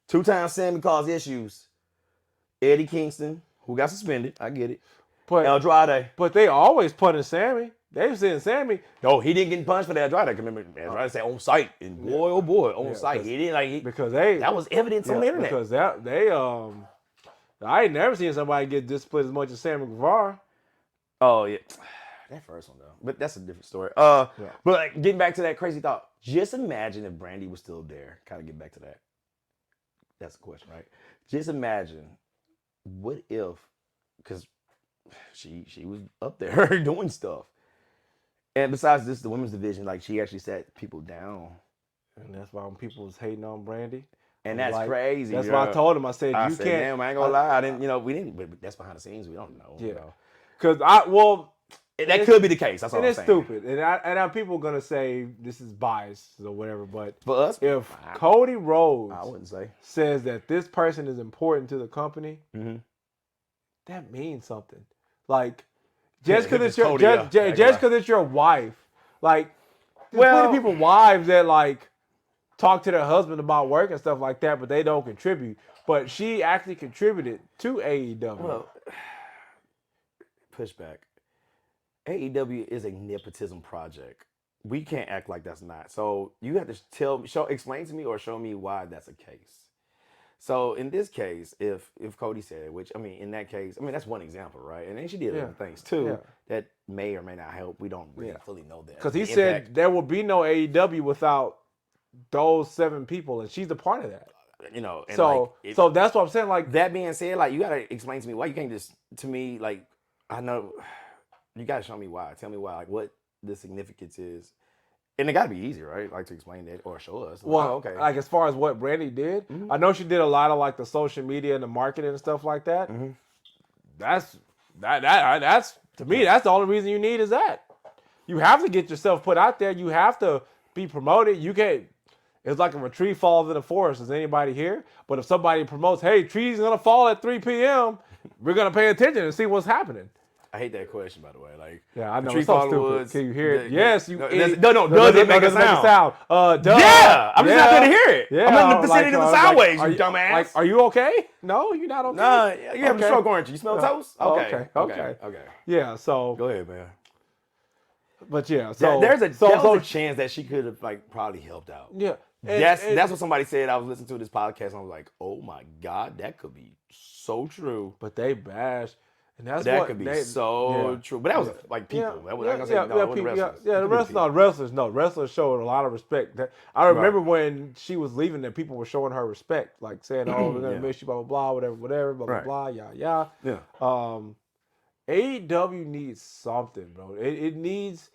2 times Sammy caused issues. Eddie Kingston, who got suspended, I get it. But Andrade. But they always punting Sammy. They saying Sammy. No, he didn't get punched for that Andrade. Remember, Andrade said on site, and boy, oh boy, on site. He didn't because that was evidence on the internet. Because I ain't never seen somebody get disciplined as much as Sammy Guevara. Oh yeah, that first one though, but that's a different story. But like, getting back to that crazy thought, just imagine if Brandy was still there. Kind of get back to that. That's the question, right? Just imagine, what if, because she was up there doing stuff, and besides this, the women's division, like she actually sat people down, and that's why when people was hating on Brandy. And that's crazy. That's why I told him. I said, you can't. Damn, I ain't gonna lie. I didn't. We didn't. But that's behind the scenes. We don't know. Yeah. Because that could be the case. That's all I'm saying. It's stupid. And people are gonna say this is bias or whatever. But for us, if Cody Rhodes, I wouldn't say, says that this person is important to the company, mm-hmm. that means something. Like just because it's your just because it's your wife, like there's plenty of people wives that like talk to their husband about work and stuff like that, but they don't contribute. But she actually contributed to AEW. Well, pushback. AEW is a nepotism project. We can't act like that's not. So you have to explain to me or show me why that's a case. So in this case, if Cody said it, which in that case, that's one example, right? And then she did other things too that may or may not help. We don't really fully know that. Because he said there will be no AEW without those 7 people, and she's a part of that. And so that's what I'm saying. Like, that being said, like, you gotta explain to me why. You can't just, to me, like, I know you gotta show me why. Tell me why, like, what the significance is. And it gotta be easy, right? Like, to explain that or show us. Well, okay. Like, as far as what Brandy did, I know she did a lot of like the social media and the marketing and stuff like that. Mm-hmm. That's to me, that's the only reason you need is that. You have to get yourself put out there. You have to be promoted. You can't. It's like if a tree falls in the forest. Is anybody here? But if somebody promotes, hey, tree's going to fall at 3 p.m., we're going to pay attention and see what's happening. I hate that question, by the way. Like, yeah, I know. It's so stupid. Woods, can you hear it? Yes, you. Does it make a sound? Duh. Yeah, I'm just not going to hear it. Yeah, I'm in the vicinity of the sound waves, you dumbass. Like, are you okay? No, you're not okay. Nah, you have a stroke, aren't you? You smell toast? Okay. Yeah, so. Go ahead, man. But yeah, so there's a chance that she could have probably helped out. Yeah. That's what somebody said. I was listening to this podcast and I was like, oh my God, that could be so true. But they bash. And that could be so true. But that was like people. The wrestlers. No, wrestlers showed a lot of respect. I remember when she was leaving that people were showing her respect, like saying, oh, we're going to miss you, blah, blah, blah, whatever, blah, blah, blah, yeah. AEW needs something, bro. It needs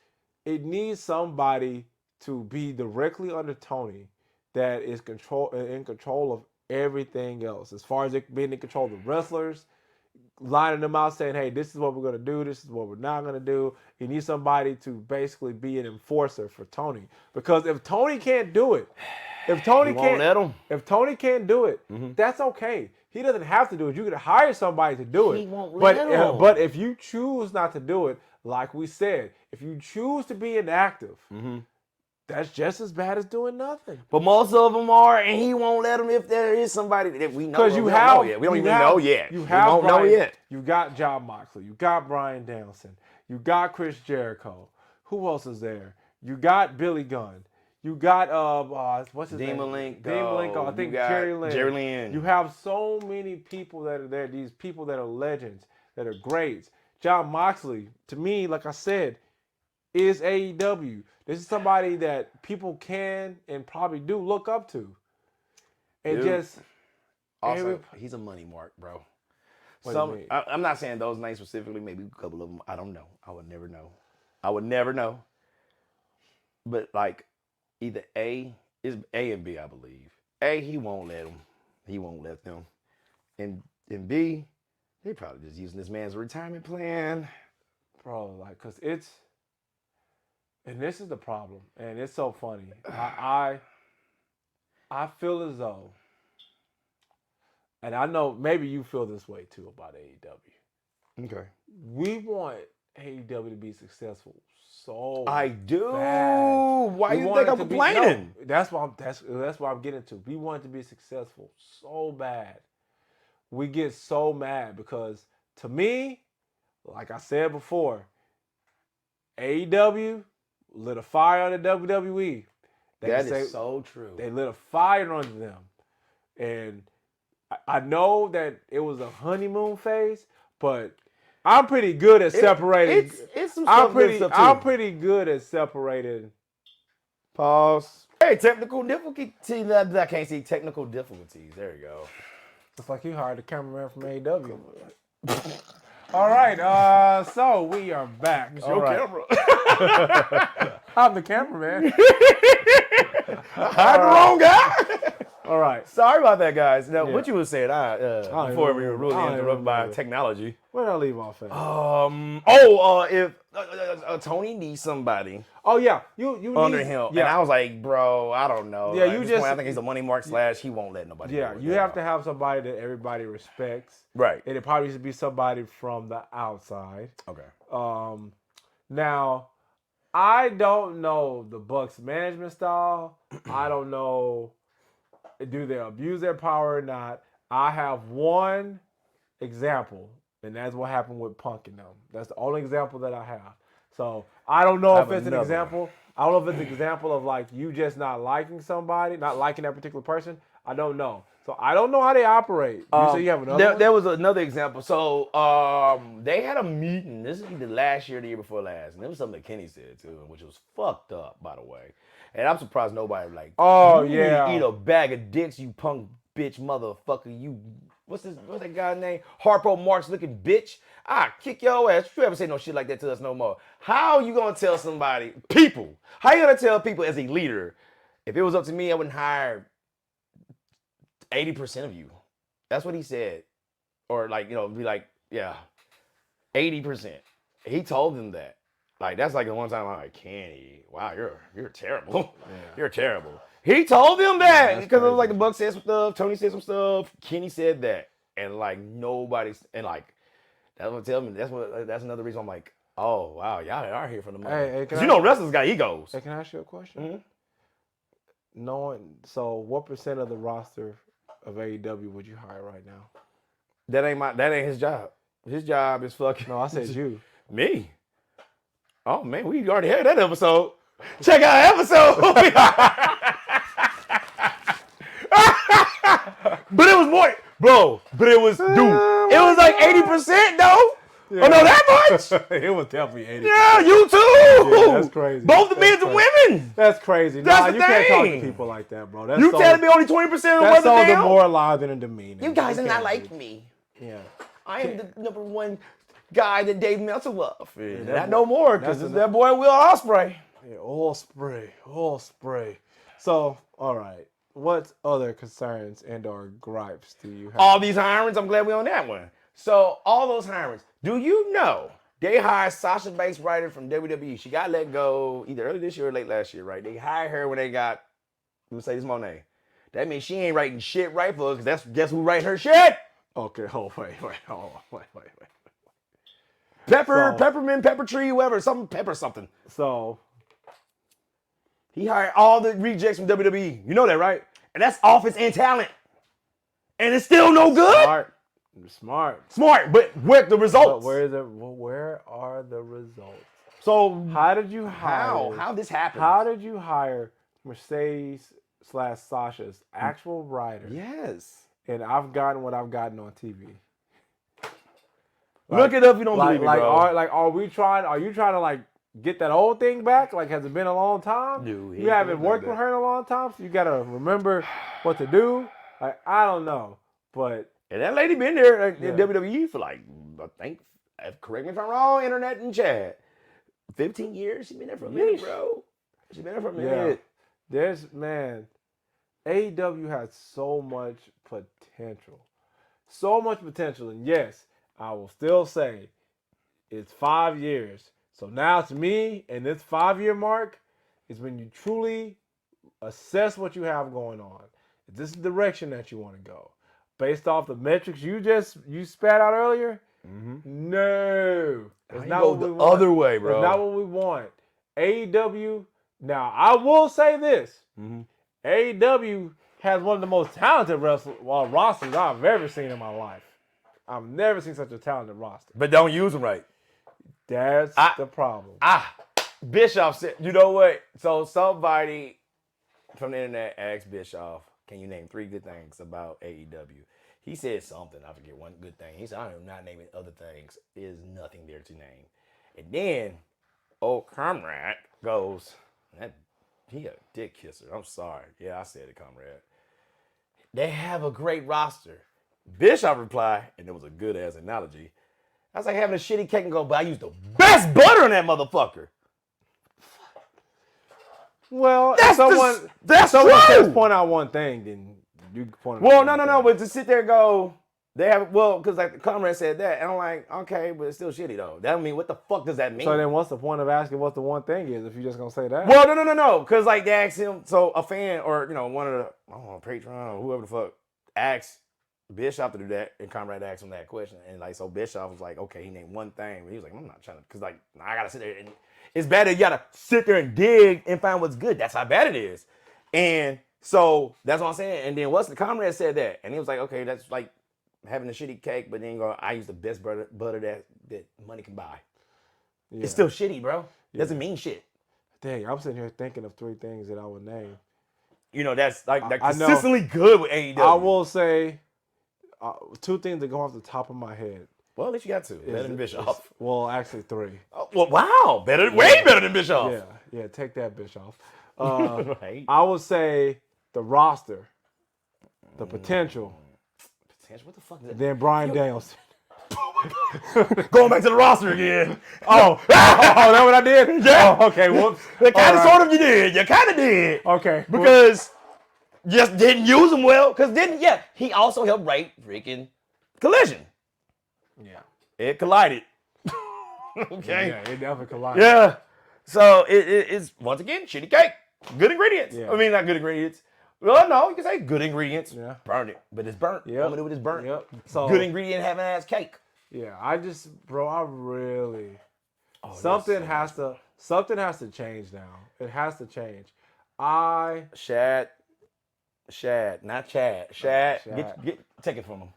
somebody to be directly under Tony that is in control of everything else. As far as it being in control of the wrestlers, lining them out, saying, hey, this is what we're going to do, this is what we're not going to do. You need somebody to basically be an enforcer for Tony. Because if Tony can't do it, if Tony can't do it, that's okay. He doesn't have to do it. You could hire somebody to do it. He won't let him. But if you choose not to do it, like we said, if you choose to be inactive, that's just as bad as doing nothing. But most of them are, and he won't let them if there is somebody that we know. Because we don't even know yet. We don't know yet. You got John Moxley. You got Bryan Danielson. You got Chris Jericho. Who else is there? You got Billy Gunn. You got what's his name? Demon Malenko. I think Jerry Lynn. You have so many people that are there. These people that are legends, that are greats. John Moxley, to me, like I said, is AEW. This is somebody that people can and probably do look up to. And also, he's a money mark, bro. I'm not saying those names specifically. Maybe a couple of them. I don't know. I would never know. But like either is A and B, I believe. A, he won't let them. He won't let them. And B, they probably just using this man's retirement plan. Bro, like, cause it's, and this is the problem, and it's so funny. I feel as though, and I know maybe you feel this way too about AEW. Okay. We want AEW to be successful so I do. bad. Why you think I'm complaining? No, that's why I'm getting to. We want it to be successful so bad. We get so mad because to me, like I said before, AEW lit a fire under WWE. That is so true. They lit a fire under them. And I know that it was a honeymoon phase, but I'm pretty good at separating. It's some stuff I'm pretty good at separating. Pause. Hey, technical difficulties. I can't see technical difficulties. There you go. It's like you hired a cameraman from AEW. All right, so we are back. It's your camera. I'm the cameraman. I hired the wrong guy. All right. Sorry about that, guys. Now, what you were saying before we were really interrupted by technology. Where did I leave off at? If Tony needs somebody. Oh yeah, you under need, him, yeah. and I was like, bro, I don't know. Yeah, At this point, I think he's a money mark / he won't let nobody. Yeah, you have to have somebody that everybody respects. Right. And it probably should be somebody from the outside. Okay. Now, I don't know the Bucks management style. I don't know, do they abuse their power or not. I have one example, and that's what happened with Punk and them. That's the only example that I have. So I don't know if it's an example. I don't know if it's an example of like you just not liking somebody, not liking that particular person. I don't know. So I don't know how they operate. You say you have another one? There was another example. So they had a meeting. This is either last year or the year before last. And there was something that Kenny said too, which was fucked up, by the way. And I'm surprised nobody like, eat a bag of dicks, you punk bitch motherfucker. You, what's that guy's name? Harpo Marx looking bitch. I kick your ass. You ever say no shit like that to us no more? How you gonna tell somebody, people? How you gonna tell people as a leader? If it was up to me, I wouldn't hire 80% of you. That's what he said. Or like, be like, yeah, 80%. He told them that. Like, that's like the one time I'm like, Kenny, wow, you're terrible. Yeah. You're terrible. He told them that because it was like the Bucks said some stuff, Tony said some stuff, Kenny said that, and like nobody's, and like that's what tell me. That's another reason I'm like, oh wow, y'all are here for the money. Because wrestlers got egos. Hey, can I ask you a question? Mm-hmm. So what percent of the roster of AEW would you hire right now? That ain't his job. His job is fucking. No, I said you. Me. Oh man, we already had that episode. Check out episode. But it was more, bro. But it was, dude. It was like 80% though. Yeah. Oh no, that much? It was definitely 80%. Yeah, you too. Yeah, that's crazy. Both the men and women. That's crazy. That's you can't talk to people like that, bro. That's you telling me only 20% of that's so demoralizing and demeaning. You guys are not like me. Yeah. I am the number one guy that Dave Meltzer loved. Yeah, not no more, because it's that boy Will Ospreay. Yeah, Ospreay. So, all right. What other concerns and or gripes do you have? All these hirings, I'm glad we're on that one. So, all those hirings. Do you know they hired Sasha Banks Ryder from WWE? She got let go either early this year or late last year, right? They hired her when they got Mercedes Moné. That means she ain't writing shit right for her, because guess who writing her shit? Okay, wait. Peppermint, pepper tree, whatever, pepper something. So he hired all the rejects from WWE. You know that, right? And that's office and talent. And it's still no good? Smart, but with the results. But where are the results? So how did you hire? How this happened? How did you hire Mercedes/Sasha's actual writer? Yes. And I've gotten what I've gotten on TV. Look it up if you don't believe me, bro. Are you trying to like get that old thing back? Like, has it been a long time? No, you haven't worked with her in a long time, so you gotta remember what to do. Like, I don't know, but and that lady been there in WWE for like, I think, correct me if I'm wrong, internet and chat, 15 years. She been there for a minute, bro. She's been there for a minute. AEW has so much potential. So much potential. And yes, I will still say it's 5 years. So now to me, and this 5-year mark is when you truly assess what you have going on. Is this the direction that you want to go? Based off the metrics you spat out earlier? Mm-hmm. No. It's not what we want. Other way, bro. It's not what we want. AEW, now I will say this. Mm-hmm. AEW has one of the most talented rosters I've ever seen in my life. I've never seen such a talented roster. But don't use them right. That's the problem. Bischoff said, you know what? So somebody from the internet asked Bischoff, can you name 3 good things about AEW? He said something. I forget one good thing. He said, I am not naming other things. There's nothing there to name. And then old Comrade goes, he a dick kisser. I'm sorry. Yeah, I said it, Comrade. They have a great roster. Bischoff replied, and it was a good-ass analogy. I was like having a shitty cake and go, but I used the best butter on that motherfucker. Well, that's someone true. says point out one thing, then you point out. Well, no, but to sit there and go, they have, because like the Comrade said that, and I'm like, okay, but it's still shitty though. That don't mean, what the fuck does that mean? So then what's the point of asking what the one thing is if you're just going to say that? Well, no, because like they asked him, so a fan or, one of the, I don't know, Patreon or whoever the fuck asked Bischoff to do that, and Comrade asked him that question, and like, so Bischoff was like, okay, he named one thing, but he was like, I'm not trying to, because like, I gotta sit there, and it's bad that you gotta sit there and dig and find what's good. That's how bad it is. And so that's what I'm saying. And then what's the Comrade said that, and he was like, okay, that's like having a shitty cake, but then I use the best butter that money can buy. Yeah. It's still shitty, bro. It doesn't mean shit. Dang, I'm sitting here thinking of 3 things that I would name. That's like consistently good with AEW. I will say 2 things that go off the top of my head. Well, at least you got 2. Better than Bischoff. Well, actually 3. Oh, well, wow. Way better than Bischoff. Yeah, take that, Bischoff. Right. I would say the roster, the potential. Potential? What the fuck is that? Then Bryan Danielson. Going back to the roster again. Oh, that what I did? Yeah. Oh, okay, whoops. Sort of you did. You kind of did. Okay. Because just didn't use him well. Because he also helped write freaking Collision. Yeah. It collided. Okay. Yeah, it definitely collided. Yeah. So it's, once again, shitty cake. Good ingredients. Yeah. I mean, not good ingredients. Well, no, you can say good ingredients. Yeah. Burn it. But it's burnt. Yep. I'm going to do it, it's burnt. Yep. So, good ingredient having ass cake. Yeah, I really... something has to change now. It has to change. Shad, not Chad. Shad. Take it from him.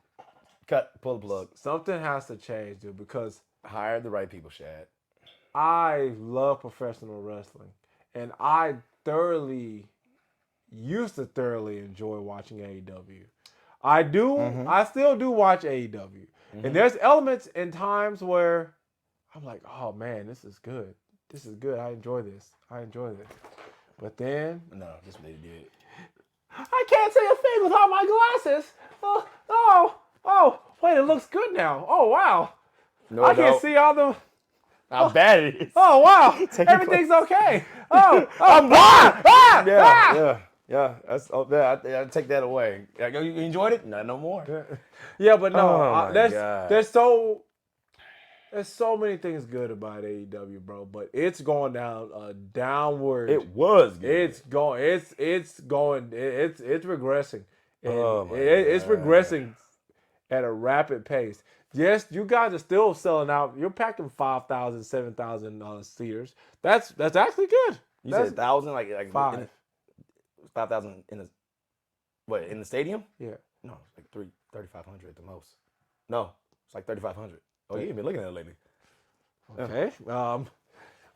Pull the plug. Something has to change, dude, because hire the right people, Shad. I love professional wrestling, and I used to thoroughly enjoy watching AEW. I do. Mm-hmm. I still do watch AEW, mm-hmm. And there's elements and times where I'm like, oh man, this is good. This is good. I enjoy this. But then, no, that's what they did. I can't see a thing without my glasses. Oh, wait, it looks good now. Oh, wow. No, I can't see all the... How bad it is. Oh, wow. Everything's okay. Oh, I'm blind. Yeah. I take that away. You enjoyed it? No more. Yeah, but no. There's so many things good about AEW, bro. But it's going down downward. It was good. It's regressing. And it's regressing at a rapid pace. Yes, you guys are still selling out. You're packing 5,000, 7,000 seaters. That's actually good. You said 1,000, like 5. 5,000 in the stadium? Yeah. No, it's like 3,500 at the most. No, it's like 3,500. Oh, you ain't been looking at it lately. Okay.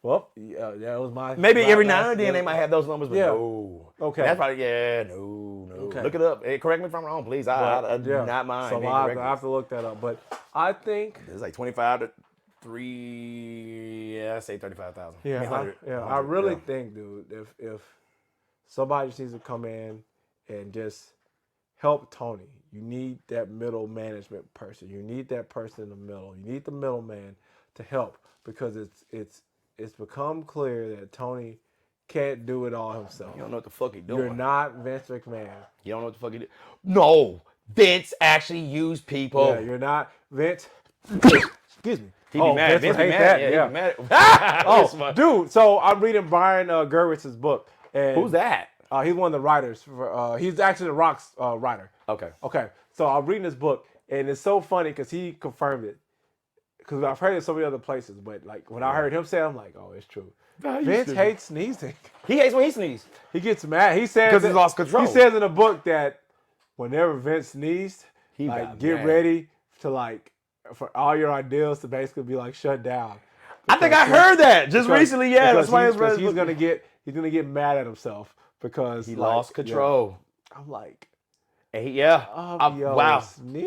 Well, that was my... Maybe every now and then they might have those numbers, but no. Okay. That's probably, no. Okay. Look it up. Hey, correct me if I'm wrong, please. I do not mind. So I have to look that up. But I think... It's like 25 to 3... Yeah, I say 35,000. Yeah, I really think, dude, if somebody just needs to come in and just help Tony. You need that middle management person. You need that person in the middle. You need the middleman to help, because it's become clear that Tony can't do it all himself. You don't know what the fuck he doing. You're not Vince McMahon. You don't know what the fuck he do. No, Vince actually used people. Yeah, you're not Vince. Excuse me. He'd be mad. Vince would be hate mad. that. Yeah, he'd be mad. Oh, dude. So I'm reading Brian Gerwitz's book. And who's that? He's one of the writers. He's actually the Rock's writer. Okay. So I'm reading this book, and it's so funny because he confirmed it. Because I've heard it so many other places, but like when I heard him say it, I'm like, oh, it's true. Vince hates sneezing. He hates when he sneezes. He gets mad. He says because he lost control. He says in the book that whenever Vince sneezed, he get ready to for all your ideas to basically be shut down. I think I heard that just recently. Yeah, that's why he's gonna get mad at himself because he lost control. Yeah. I'm like, wow, sneeze.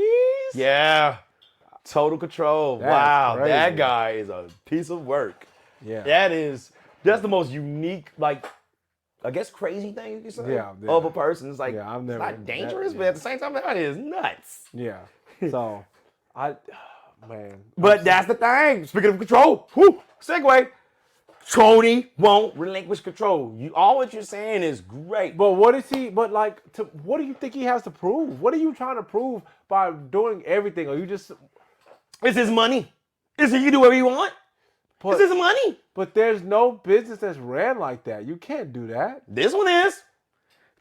Yeah, total control. Wow, crazy. That guy is a piece of work. Yeah, that's the most unique, I guess, crazy thing you can say of a person. It's it's not dangerous, but at the same time, that is nuts. Yeah. So, man. But that's the thing. Speaking of control, segue. Tony won't relinquish control. All what you're saying is great. But what is he? But what do you think he has to prove? What are you trying to prove by doing everything? Or you just? It's his money. He can do whatever he want. It's his money. But there's no business that's ran like that. You can't do that. This one is.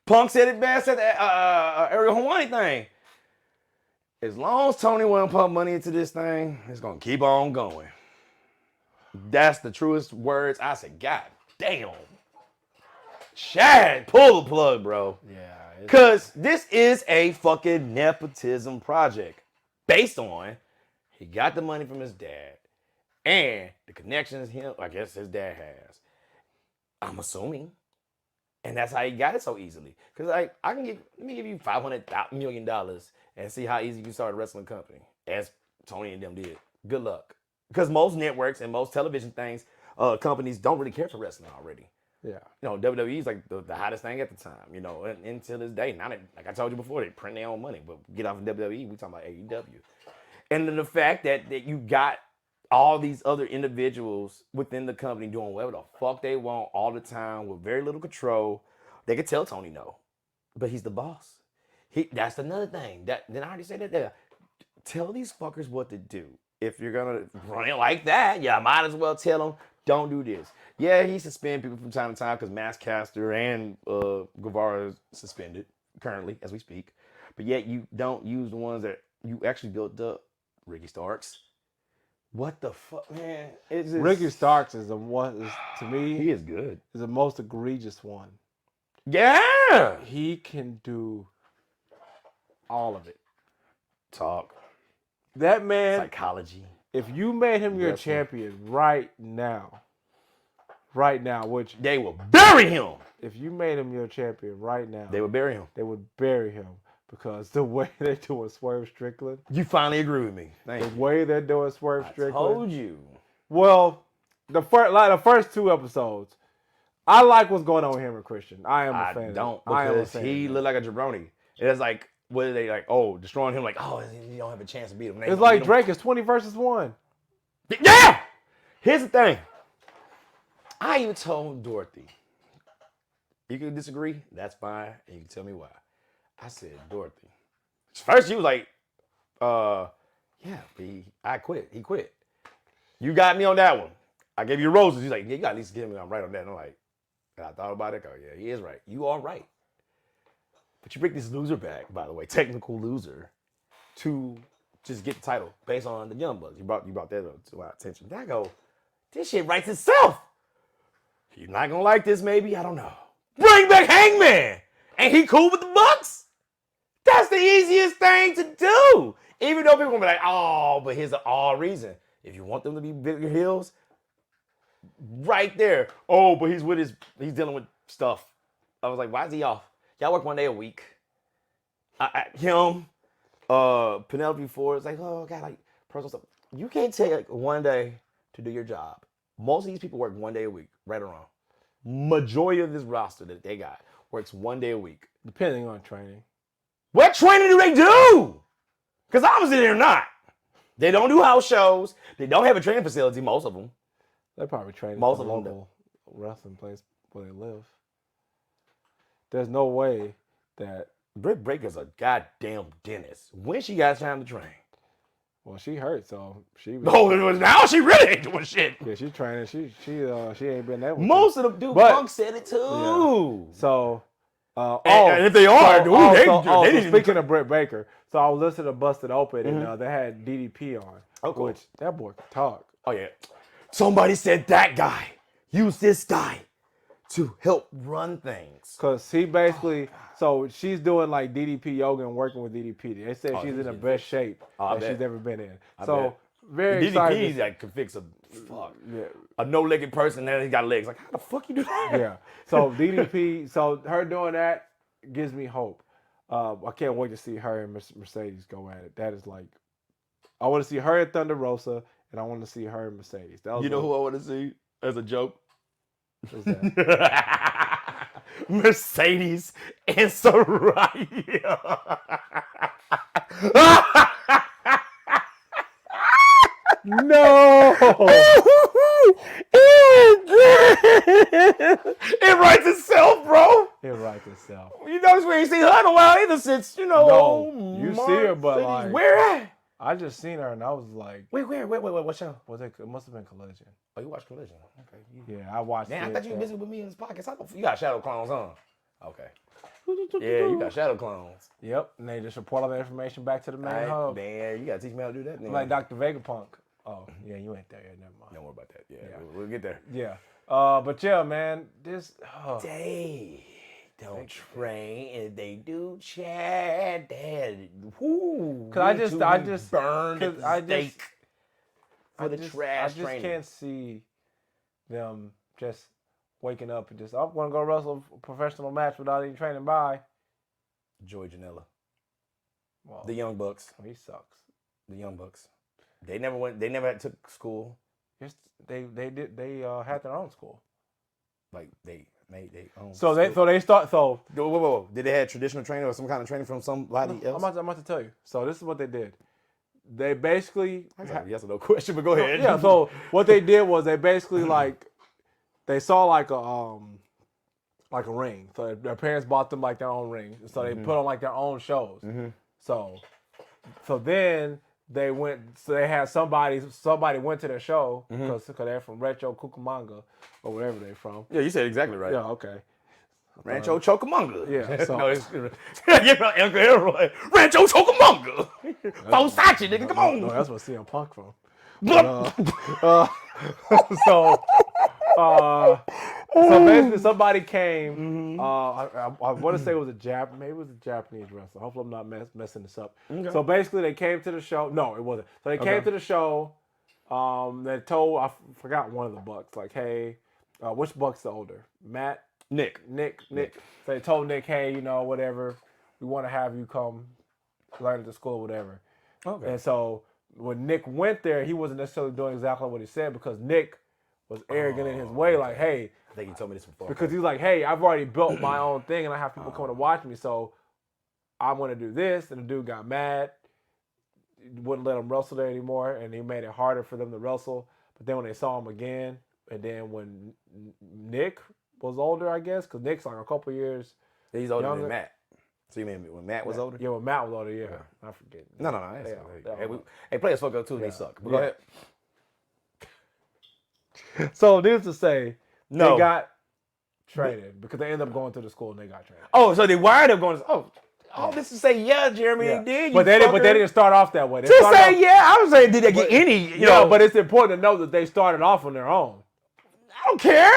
Punk said it best at the Ariel Hawani thing. As long as Tony won't pump money into this thing, it's going to keep on going. That's the truest words. I said, God damn. Chad, pull the plug, bro. Yeah. Because this is a fucking nepotism project based on he got the money from his dad and the connections I guess his dad has. I'm assuming. And that's how he got it so easily. Because let me give you $500 million and see how easy you can start a wrestling company, as Tony and them did. Good luck. Because most networks and most television companies don't really care for wrestling already. Yeah. WWE is the hottest thing at the time, and until this day. Now, like I told you before, they print their own money. But get off of WWE, we talking about AEW. And then the fact that you got all these other individuals within the company doing whatever the fuck they want all the time with very little control. They could tell Tony no, but he's the boss. That's another thing. Then I already said that there. Tell these fuckers what to do. If you're gonna run it like that, I might as well tell them, don't do this. Yeah, he suspend people from time to time because Masscaster and Guevara is suspended currently as we speak. But yet you don't use the ones that you actually built up. Ricky Starks. What the fuck, man? Ricky Starks is the one, to me, he is good. Is the most egregious one. Yeah. He can do all of it. Talk. That man. Psychology. If you made him your champion right now, which they will bury him. If you made him your champion right now, they would bury him. They would bury him because the way they're doing Swerve Strickland. You finally agree with me. Thank you. The way they're doing Swerve Strickland. I told you. Well, the first two episodes, I like what's going on with him and Christian. I am a fan. Because he looked like a jabroni. It's like, what are they destroying him? You don't have a chance to beat him. It's like Drake is 20 versus 1. Yeah! Here's the thing. I even told Dorothy, you can disagree, that's fine, and you can tell me why. I said, Dorothy. First, she was like, I quit. He quit. You got me on that one. I gave you roses. He's like, yeah, you got at least give me I'm right on that. And I'm like, I thought about it. I go, yeah, he is right. You are right. But you bring this loser back, by the way, technical loser, to just get the title based on the Young Bucks. You brought that up to my attention. I go, this shit writes itself. You're not gonna like this, maybe. I don't know. Bring back Hangman. Ain't he cool with the Bucks? That's the easiest thing to do. Even though people gonna be like, oh, but here's the all reason. If you want them to be bigger heels, right there. Oh, but he's dealing with stuff. I was like, why is he off? Y'all work 1 day a week. Penelope Ford is like, oh, God, personal stuff. You can't take 1 day to do your job. Most of these people work 1 day a week, right or wrong. Majority of this roster that they got works 1 day a week. Depending on training. What training do they do? Because obviously they're not. They don't do house shows. They don't have a training facility, most of them. They probably train most at of a them local wrestling place. where they live. There's no way that. Britt Baker's a goddamn dentist. When she got time to train? Well, she hurt, so she. Now she really ain't doing shit. Yeah, she's training. She ain't been there. Most of them do. Punk said it too. Yeah. So. And if they are, speaking of Britt Baker, so I was listening to Busted Open, and they had DDP on, which that boy can talk. Oh yeah. Somebody said that guy. Use this guy to help run things. Because he basically, so she's doing like DDP yoga and working with DDP. They said she's in the best shape that she's ever been in. Very excited. DDP that can fix a no-legged person and he got legs. Like, how the fuck you do that? Yeah. So DDP, so her doing that gives me hope. I can't wait to see her and Mercedes go at it. That is like, I want to see her and Thunder Rosa, and I want to see her and Mercedes. You know who I want to see as a joke? Who's that? Mercedes and Soraya. No! It writes itself, bro. It writes itself. You notice we ain't seen her in a while either since, you know. You see her, but like. Where at? I just seen her and I was like. Wait, what show? It must have been Collision. Oh, you watched Collision? Okay. Yeah, I watched it. I thought you were busy with me in this podcast. You got Shadow Clones, huh? Okay. Yeah, you got Shadow Clones. Yep, and they just report all the information back to the main hub. Man, you got to teach me how to do that. Like Dr. Vegapunk. Oh, yeah, you ain't there yet. Never mind. Don't worry about that. Yeah. We'll get there. Yeah. But yeah, man, this. They don't train, and they do chat. Cause I just burned for the trash I just training. can't see them just waking up and just, I'm going to go wrestle a professional match without even training by. Joey Janela. Well, The Young Bucks. He sucks. The Young Bucks. They never took school. They had their own school. Like they made their own. So they start. Whoa. Did they have traditional training or some kind of training from somebody else? I'm about to tell you. So this is what they did. They basically. Yes or no question, but go ahead. Yeah. So what they did was they basically like, they saw like a ring. So their parents bought them like their own ring. So they put on like their own shows. Mm-hmm. So then they went. So they had somebody went to their show because they're from Rancho Cucamonga or wherever they're from. Yeah, you said exactly right. Yeah. Okay. Rancho Chocamonga. Yeah. So no, it's Uncle Elroy. Rancho Chocamonga. Versace, nigga, come on. No, that's where CM Punk from. So basically, somebody came. I want to say it was maybe it was a Japanese wrestler. Hopefully, I'm not messing this up. Okay. So basically, they came to the show. No, it wasn't. So they came to the show. They told, I forgot one of the Bucks, like, hey, which Buck's the older? Matt. Nick. So they told Nick, hey, you know, whatever, we want to have you come learn at the school, whatever. Okay. And so when Nick went there, he wasn't necessarily doing exactly what he said because Nick was arrogant in his way, like, hey. I think you told me this before. Because he's like, hey, I've already built my own thing and I have people coming to watch me, so I'm going to do this. And the dude got mad, wouldn't let him wrestle there anymore, and he made it harder for them to wrestle. But then when they saw him again, and then when Nick was older, I guess, because Nick's like a couple years he's older than Matt. So you mean when Matt was older? Yeah, when Matt was older, yeah. I forget. No. Hey, players fuck up too, and they suck. But go ahead. So needless to say, they got training because they ended up going to the school and they got training. Oh, so they wired up going, all this to say, Jeremy, they did. But they didn't start off that way. I was saying, did they get any? But it's important to know that they started off on their own. I don't care.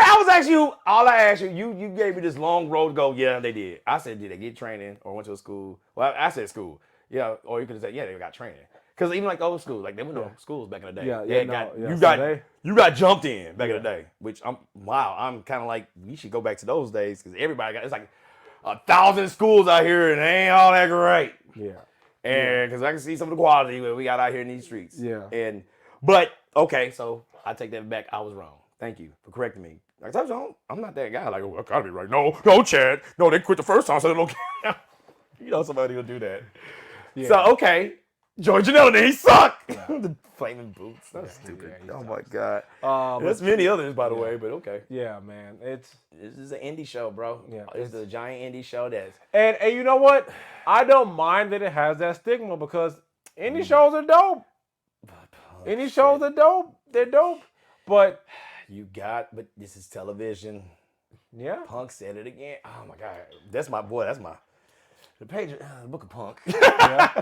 All I asked you, you gave me this long road to go, yeah, they did. I said, did they get training or went to a school? Well, I said school. Yeah, or you could have said, yeah, they got training. Because even like old schools, like they went to schools back in the day. You got jumped in back in the day, which I'm kind of like, we should go back to those days because it's like 1,000 schools out here and they ain't all that great. Yeah. And because I can see some of the quality that we got out here in these streets. Yeah. But okay, so I take that back. I was wrong. Thank you for correcting me. Like I told you, I'm not that guy. Like, I gotta be right. No, Chad. No, they quit the first time, so they don't care. Somebody will do that. Yeah. So okay. Joey Janela, he sucked. The flaming boots. That's stupid. Yeah, oh my God. but There's many others, by the way, but okay. Yeah, man. This is an indie show, bro. Yeah, it's a giant indie show that's. And you know what? I don't mind that it has that stigma because indie shows are dope. Indie shows are dope. They're dope. But but this is television. Yeah. Punk said it again. Oh my God. That's my boy. That's the page, the book of Punk.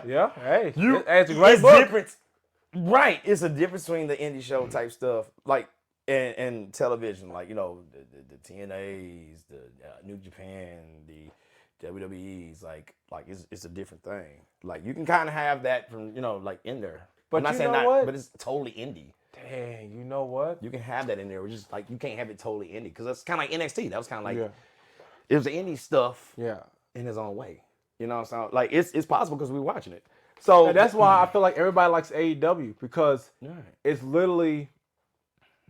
yeah. Hey, it's a great book. Difference. Right. It's a difference between the indie show type stuff, like, and television, like, you know, the TNAs, the New Japan, the WWEs, like it's a different thing. Like, you can kind of have that from, you know, like in there. But I'm not saying that, but it's totally indie. Dang, you know what? You can have that in there. It's just like you can't have it totally indie because that's kind of like NXT. That was kind of like it was the indie stuff. Yeah. In its own way. You know what I'm saying? Like it's possible because we're watching it. So and that's why I feel like everybody likes AEW because it's literally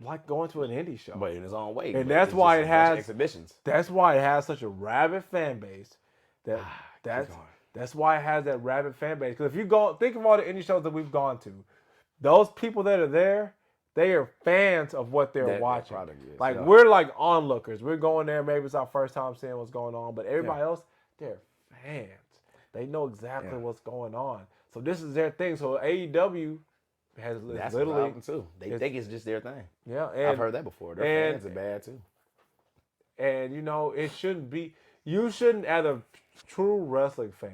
like going to an indie show. But in its own way. And that's why it has exhibitions. That's why it has such a rabid fan base. That's why it has that rabid fan base. Because if you think of all the indie shows that we've gone to, those people that are there, they are fans of what they're watching. Like we're like onlookers. We're going there. Maybe it's our first time seeing what's going on, but everybody else, they're fans. They know exactly what's going on. So this is their thing. So AEW has literally too. They think it's just their thing. Yeah, I've heard that before. Their fans are bad too. And you know, it shouldn't be. You shouldn't, as a true wrestling fan.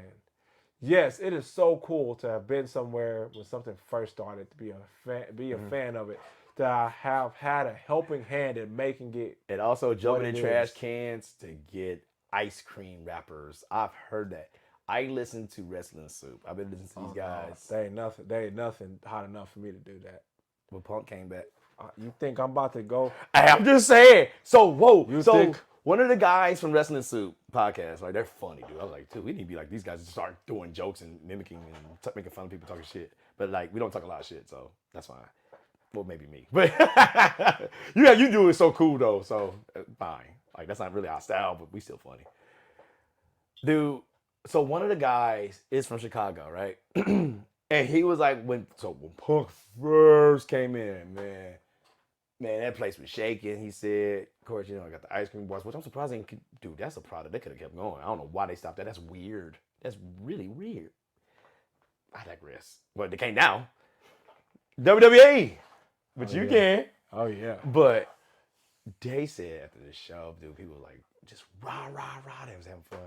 Yes, it is so cool to have been somewhere when something first started, to be a fan of it, to have had a helping hand in making it. And also jumping in trash cans to get ice cream wrappers. I've heard that. I listen to Wrestling Soup. I've been listening to these guys. They ain't nothing hot enough for me to do that. When Punk came back. You think I'm about to go? I'm just saying. So, whoa. You think? One of the guys from Wrestling Soup podcast, like, they're funny, dude. I was like, dude, we need to be like these guys and start doing jokes and mimicking and making fun of people talking shit. But, like, we don't talk a lot of shit, so that's fine. Well, maybe me. But you do it so cool, though, so fine. Like, that's not really our style, but we still funny. Dude, so one of the guys is from Chicago, right? And he was like, when Punk first came in, man, that place was shaking. He said, of course, you know, I got the ice cream bars, which I'm surprised they could, dude, that's a product. They could have kept going. I don't know why they stopped that. That's weird. That's really weird. I digress. Well, they came down. WWE. But you can. Oh, yeah. But they said after the show, dude, people were like, just rah, rah, rah. They was having fun.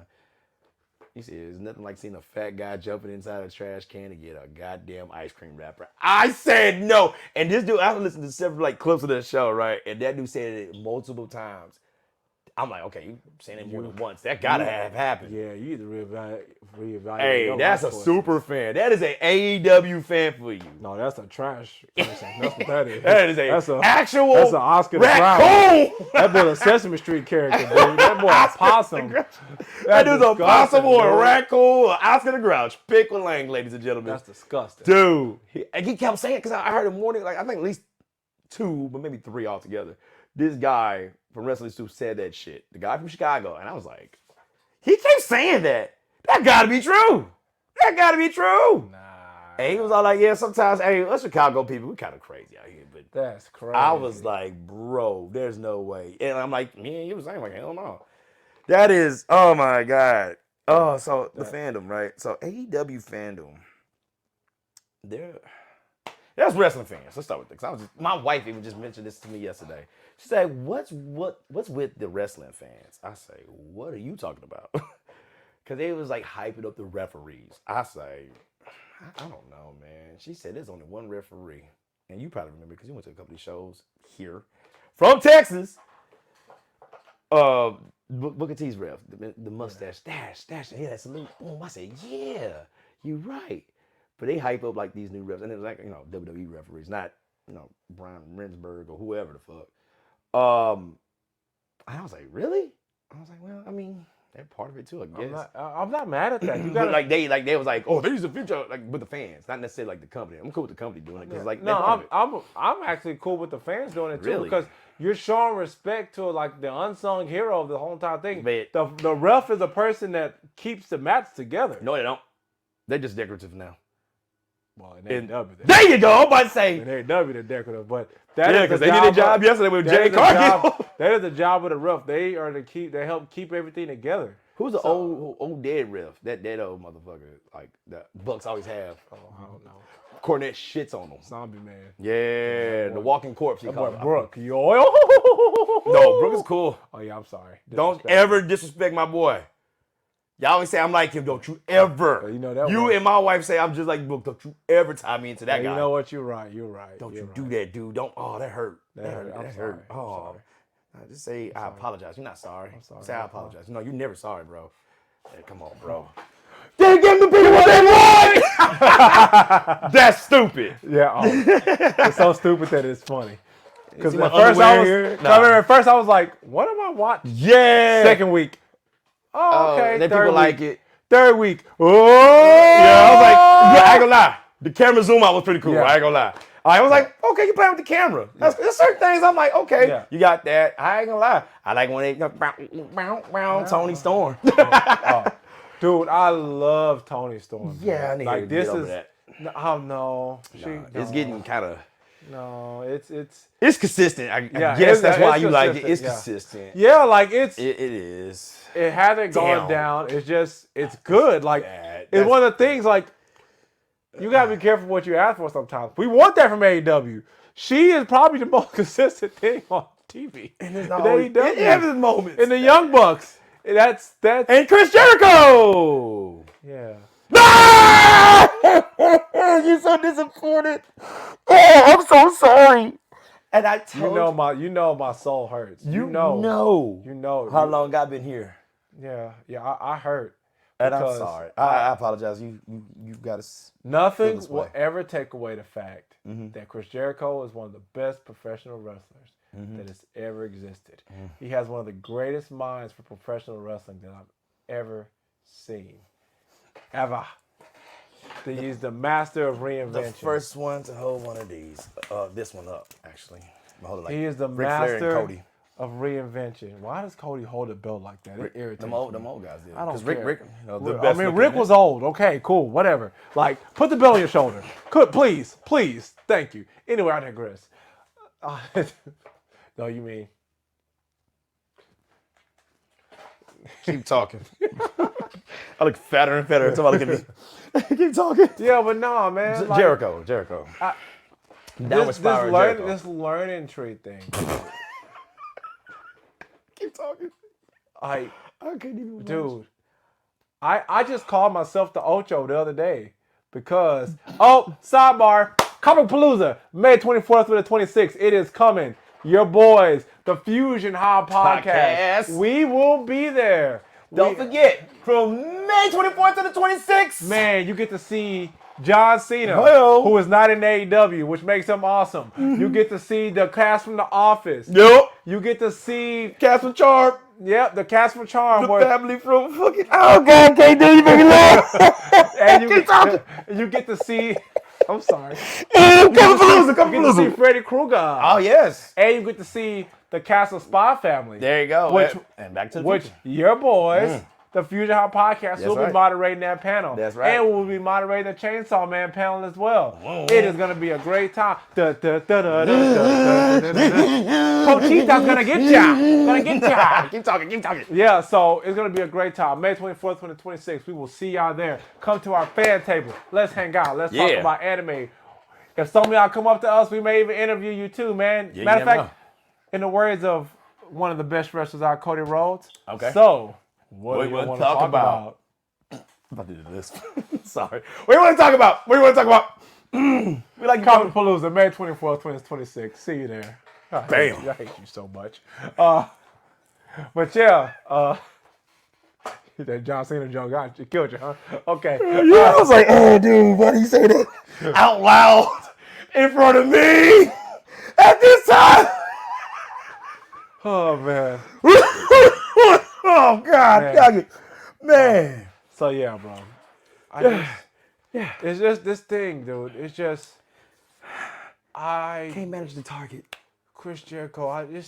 He said, there's nothing like seeing a fat guy jumping inside a trash can to get a goddamn ice cream wrapper. I said no. And this dude, I've listened to several like clips of the show, right? And that dude said it multiple times. I'm like, okay, you saying it more than once. That gotta have happened. Yeah, you either reevaluate. Hey, that's a super fan. That is an AEW fan for you. No, that's a trash person. That's what that is. That's an actual That's an Oscar raccoon. That boy a Sesame Street character, dude. That boy a possum. That dude's a possum or a raccoon or Oscar the Grouch. Pick one lane, ladies and gentlemen. That's disgusting. Dude. He kept saying it because I heard him morning, like I think at least 2, but maybe 3 altogether. This guy from Wrestling Soup said that shit. The guy from Chicago. And I was like, he keeps saying that. That gotta be true. That gotta be true. Nah. And he was all like, yeah, sometimes, hey, us Chicago people, we kind of crazy out here. But that's crazy. I was like, bro, there's no way. And I'm like, man, you was saying, like, hell no. That is, oh my God. Oh, so the fandom, right? So AEW fandom, there's wrestling fans. Let's start with this. My wife even just mentioned this to me yesterday. She said, what's with the wrestling fans? I say, what are you talking about? Because they was like hyping up the referees. I say, I don't know, man. She said there's only one referee. And you probably remember because you went to a couple of shows here from Texas. Booker T's ref, the mustache, stash, yeah, that salute. Boom. I said, yeah, you're right. But they hype up like these new refs. And it was like, you know, WWE referees, not, you know, Brian Rensburg or whoever the fuck. And I was like, really? I was like, well, I mean, they're part of it too, I guess. I'm not mad at that. You gotta, but they was like, oh, they use the future like with the fans, not necessarily like the company. I'm cool with the company doing it because like no, I'm actually cool with the fans doing it too, really? Because you're showing respect to like the unsung hero of the whole entire thing. But the ref is a person that keeps the match together. No, they don't. They're just decorative now. Well, in AEW. There you go. I'm about to say. In AEW, they're decorative, but that is because they did a job yesterday with Jay Cargill. That is the job of the ref. They help keep everything together. Who's the old dead ref? That dead old motherfucker, like the Bucks always have. Oh, I don't know. Cornette shits on him. Zombie man. Yeah, the walking corpse. He called Brooke. No, Brooke is cool. Oh yeah, I'm sorry. Don't ever disrespect my boy. Y'all always say I'm like him. Don't you ever. You know that. You and my wife say I'm just like Brooke. Don't you ever tie me into that guy. You know what? You're right. Don't you do that, dude. Don't. Oh, that hurt. That hurt. That hurt. Oh. Just say I apologize. You're not sorry. I'm sorry. Say I apologize. No, you're never sorry, bro. Hey, come on, bro. They give the people what they want. That's stupid. Yeah, it's so stupid that it's funny. Because at first I was like, "What am I watching?" Yeah. Second week. Oh, okay. Then people like it. Third week. Oh. Yeah, I was like, I ain't gonna lie. The camera zoom out was pretty cool. Yeah. I ain't gonna lie. I was like, okay, you playing with the camera. There's certain things I'm like, okay, you got that. I ain't gonna lie. I like when they Tony Storm. Dude, I love Tony Storm. Yeah, I need to get over that. Oh no, it's getting kind of. No, it's consistent. I guess that's why you like it. It's consistent. Yeah, like it is. It hasn't gone down. It's good. Like it's one of the things. Like you gotta be careful what you ask for sometimes. We want that from AEW. She is probably the most consistent thing on TV. And it's AEW. In every moment. In the Young Bucks. That's and Chris Jericho. Yeah. You're so disappointed. Oh, I'm so sorry. And I told you know my soul hurts. You know how long I've been here. Yeah, I hurt. And I'm sorry. I apologize. You got to. Nothing will ever take away the fact that Chris Jericho is one of the best professional wrestlers that has ever existed. He has one of the greatest minds for professional wrestling that I've ever seen. Ever. He's the master of reinvention. The first one to hold one of these. This one up, actually. He is the master of reinvention. Why does Cody hold a belt like that? It irritates me. Them old guys did. I don't care. Rick, the best Rick was old. Okay, cool, whatever. Like, put the belt on your shoulder. Please. Thank you. Anyway, I digress. No, you mean... Keep talking. I look fatter and fatter. Somebody look at me. Keep talking. Yeah, but no, man. Jericho. This learning tree thing. Keep talking. I couldn't even. Dude, I just called myself the Ocho the other day because sidebar, Comic-Palooza, May 24th through the 26th. It is coming. Your boys, the Fusion Haa Podcast. We will be there. Don't forget, from May 24th to the 26th. Man, you get to see John Cena, who is not in AEW, which makes him awesome. You get to see the cast from The Office. Yep. You get to see cast from Charm. Yep, the cast from Charm. The family from fucking. Oh God, can't do anything left. And you get to see. I'm sorry. Come You get to see Freddy Krueger. Oh yes. And you get to see the cast of Spy Family. There you go. And back to the future. Your boys, the Fusion Haa Podcast, will be moderating that panel. That's right. And we'll be moderating the Chainsaw Man panel as well. It is going to be a great time. Pochita's going to get ya. Keep talking. Yeah, so it's going to be a great time. May 24th to the 26th. We will see y'all there. Come to our fan table. Let's hang out. Let's talk about anime. If some of y'all come up to us, we may even interview you too, man. Matter of fact, in the words of one of the best wrestlers out, Cody Rhodes. Okay. So, what do you want to talk about? I'm about to do this. Sorry. What do you want to talk about? We like Comic-Palooza, May 24th, 2026. See you there. Bam. I hate you so much. But yeah, that John Cena joke got you, killed you, huh? Okay. Yeah, I was like, oh, dude, why do you say that out loud in front of me at this time? Oh, man. Oh, God. Man. So, yeah, bro. It's just this thing, dude. It's just, I can't manage the target. Chris Jericho, it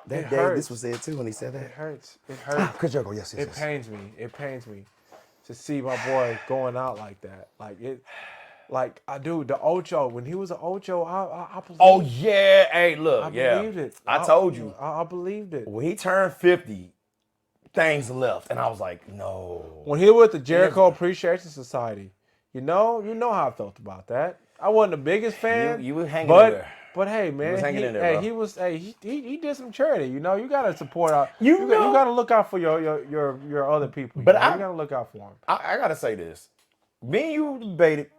day, hurts. this was there, too, when he said that. It hurts. Chris Jericho, yes. It pains me to see my boy going out like that. Like, Like I do the Ocho when he was an Ocho, I believed. Oh yeah, hey, look, I believed it. I told you I believed it. when he turned 50, things left, and I was like, no. When he was with the Jericho Appreciation Society, you know how I felt about that. I wasn't the biggest fan. You were hanging in there. But hey, man, he was hanging in there, bro. he was. Hey, he did some charity. You know, you gotta support out. You gotta look out for your other people. But you gotta look out for them. I gotta say this. Me and you debated,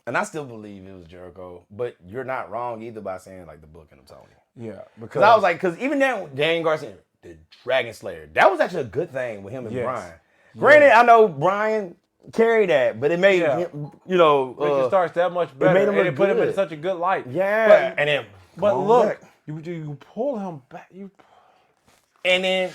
and I still believe it was Jericho. But you're not wrong either by saying like the booking of Tony. Yeah, because I was like, because even now, Daniel Garcia, the Dragon Slayer, that was actually a good thing with him and Brian. Granted, I know Brian carried that, but it made him, Ricky Starks that much better. It made him put him in such a good light. Yeah, but look, you pull him back. And then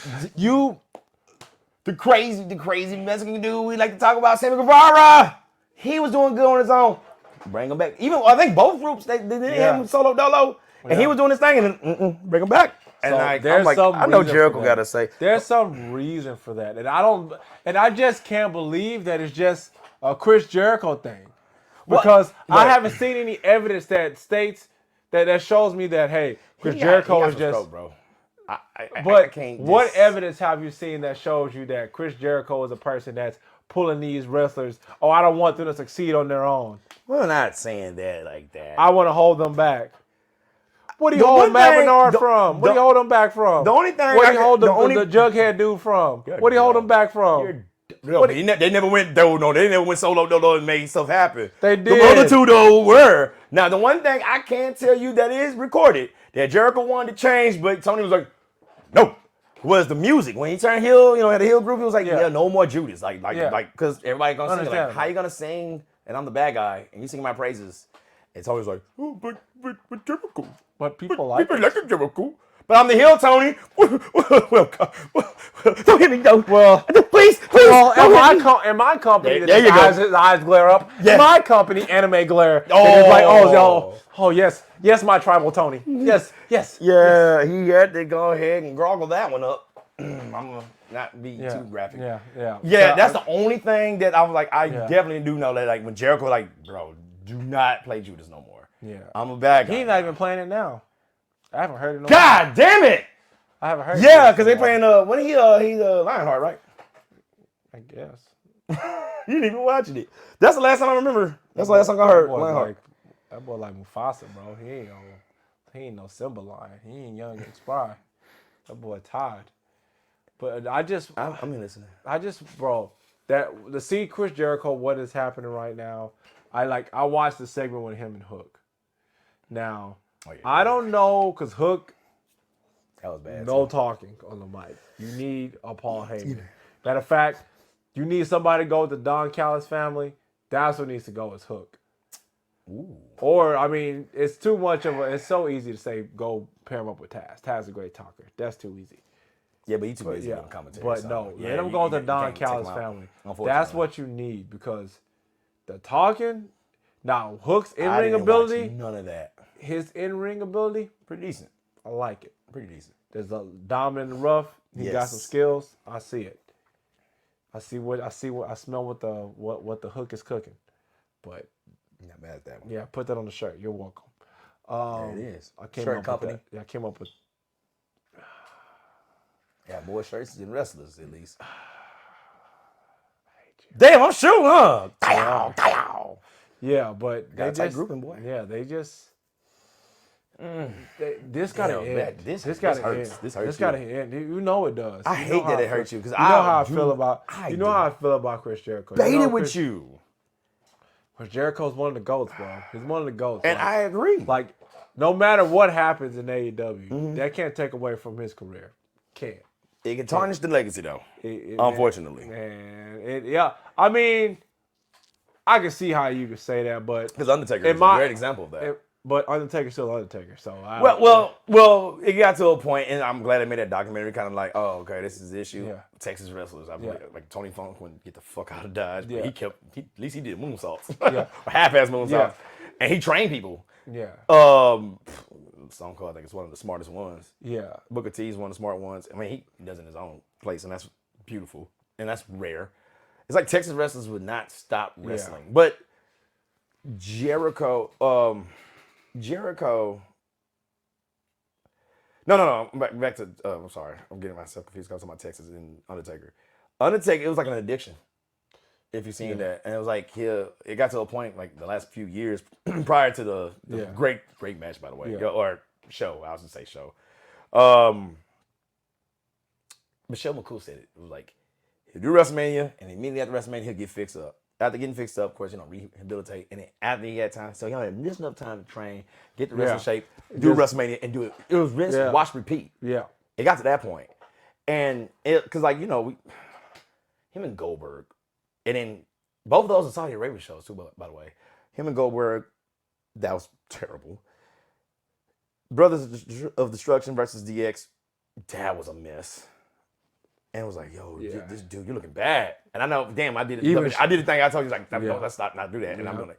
the crazy Mexican dude we like to talk about, Sammy Guevara. He was doing good on his own. Bring him back. Even I think both groups they did him solo dolo, and he was doing his thing, and then bring him back. And so I'm like, I know Jericho got to say there's some reason for that, and I just can't believe that it's just a Chris Jericho thing, because I haven't seen any evidence that states that shows me that hey, Chris Jericho is just. Stroke, bro. But I can't what evidence have you seen that shows you that Chris Jericho is a person that's pulling these wrestlers? Oh, I don't want them to succeed on their own. We're not saying that like that. I want to hold them back. What do you hold Matt Menard from? What do you hold him back from? The only thing what do you hold the Jughead dude from? What do you hold him back from? They never went they never went solo and made stuff happen. They did. The other two though were. Now the one thing I can tell you that is recorded that Jericho wanted to change, but Tony was like, no. Was the music when he turned heel? Had a heel group. He was like, no more Judas, like, because everybody gonna sing. Like, how you gonna sing? And I'm the bad guy, and you sing my praises. It's always like, oh, but Jericho. But people like Jericho. But I'm the heel, Tony. Well, don't hit me, though. Well, please. Well, in my company, his eyes glare up. Yeah. My company, anime glare. It's like, oh, yes, my tribal Tony. Yes. Yeah, he had to go ahead and groggle that one up. I'm gonna not be too graphic. Yeah. That's the only thing that I was like, I definitely do know that, like, when Jericho, like, bro, do not play Judas no more. Yeah, I'm a bad guy. He's not even playing it now. I haven't heard it. No God more. Damn it! I haven't heard. Yeah, because they playing when he's Lionheart, right? I guess. You didn't even watching it. That's the last time I remember. That's the last time I heard Lionheart. That boy like Mufasa, bro. He ain't no Simba lion. He ain't young and spry. That boy tired. But I'm listening. Bro, to see Chris Jericho, what is happening right now. I watched the segment with him and Hook. Now, I don't know, because Hook, that was bad. No talking on the mic. You need a Paul Heyman. Matter of fact, you need somebody to go with the Don Callis family. That's what needs to go is Hook. Ooh. Or, I mean, it's too much it's so easy to say go pair him up with Taz. Taz is a great talker. That's too easy. Yeah, but he's too busy on commentary. But no, let him go with the Don Callis family. That's what you need, because the talking, now Hook's in-ring ability. None of that. His in-ring ability, pretty decent. I like it. Pretty decent. There's a dominant and rough. He got some skills. I see it. I smell what the Hook is cooking. But not bad at that one. Yeah, put that on the shirt. You're welcome. There it is. Shirt company. I came up with. Yeah, more shirts than wrestlers, at least. Damn, I'm shooting, huh? Yeah, but they just grouping, boy. Yeah, they just. This gotta end. This gotta end. This gotta end. You know it does. I hate that it hurts you, because you know how I feel about. You know how I feel about Chris Jericho. Baited with you. Chris Jericho's one of the GOATs, bro. He's one of the GOATs. And I agree. Like, no matter what happens in AEW, that can't take away from his career. Can't. It can tarnish the legacy, though. Unfortunately. I mean, I can see how you could say that, but because Undertaker is a great example of that. But Undertaker's still Undertaker, so well, it got to a point, and I'm glad they made that documentary. Kind of like, oh, okay, this is the issue. Yeah. Texas wrestlers, I believe, like Tony Funk wouldn't get the fuck out of Dodge, but at least he did moonsaults, half-ass moonsaults, and he trained people. Yeah. Stone Cold, I think, is one of the smartest ones. Yeah. Booker T is one of the smart ones. I mean, he does it in his own place, and that's beautiful, and that's rare. It's like Texas wrestlers would not stop wrestling, but Jericho. Jericho. No. Back to. I'm sorry. I'm getting myself confused because I'm talking about Texas and Undertaker. Undertaker, it was like an addiction. If you've seen that, and it was like it got to a point like the last few years prior to the great match, by the way, or show. I was gonna say show. Michelle McCool said it. It was like he'll do WrestleMania, and immediately after WrestleMania, he'll get fixed up. After getting fixed up, of course, rehabilitate, and then after he had time, so he had just enough time to train, get the wrestling shape, do WrestleMania, and do it. It was rinse, wash, repeat. Yeah, it got to that point, and because like him and Goldberg, and then both of those are Saudi Arabia shows too. By the way, him and Goldberg, that was terrible. Brothers of Destruction versus DX, that was a mess. And it was like, yo, this dude, you're looking bad. And I know, damn, I did it. I did the thing I told you, like, no, let's not do that. And I'm doing it.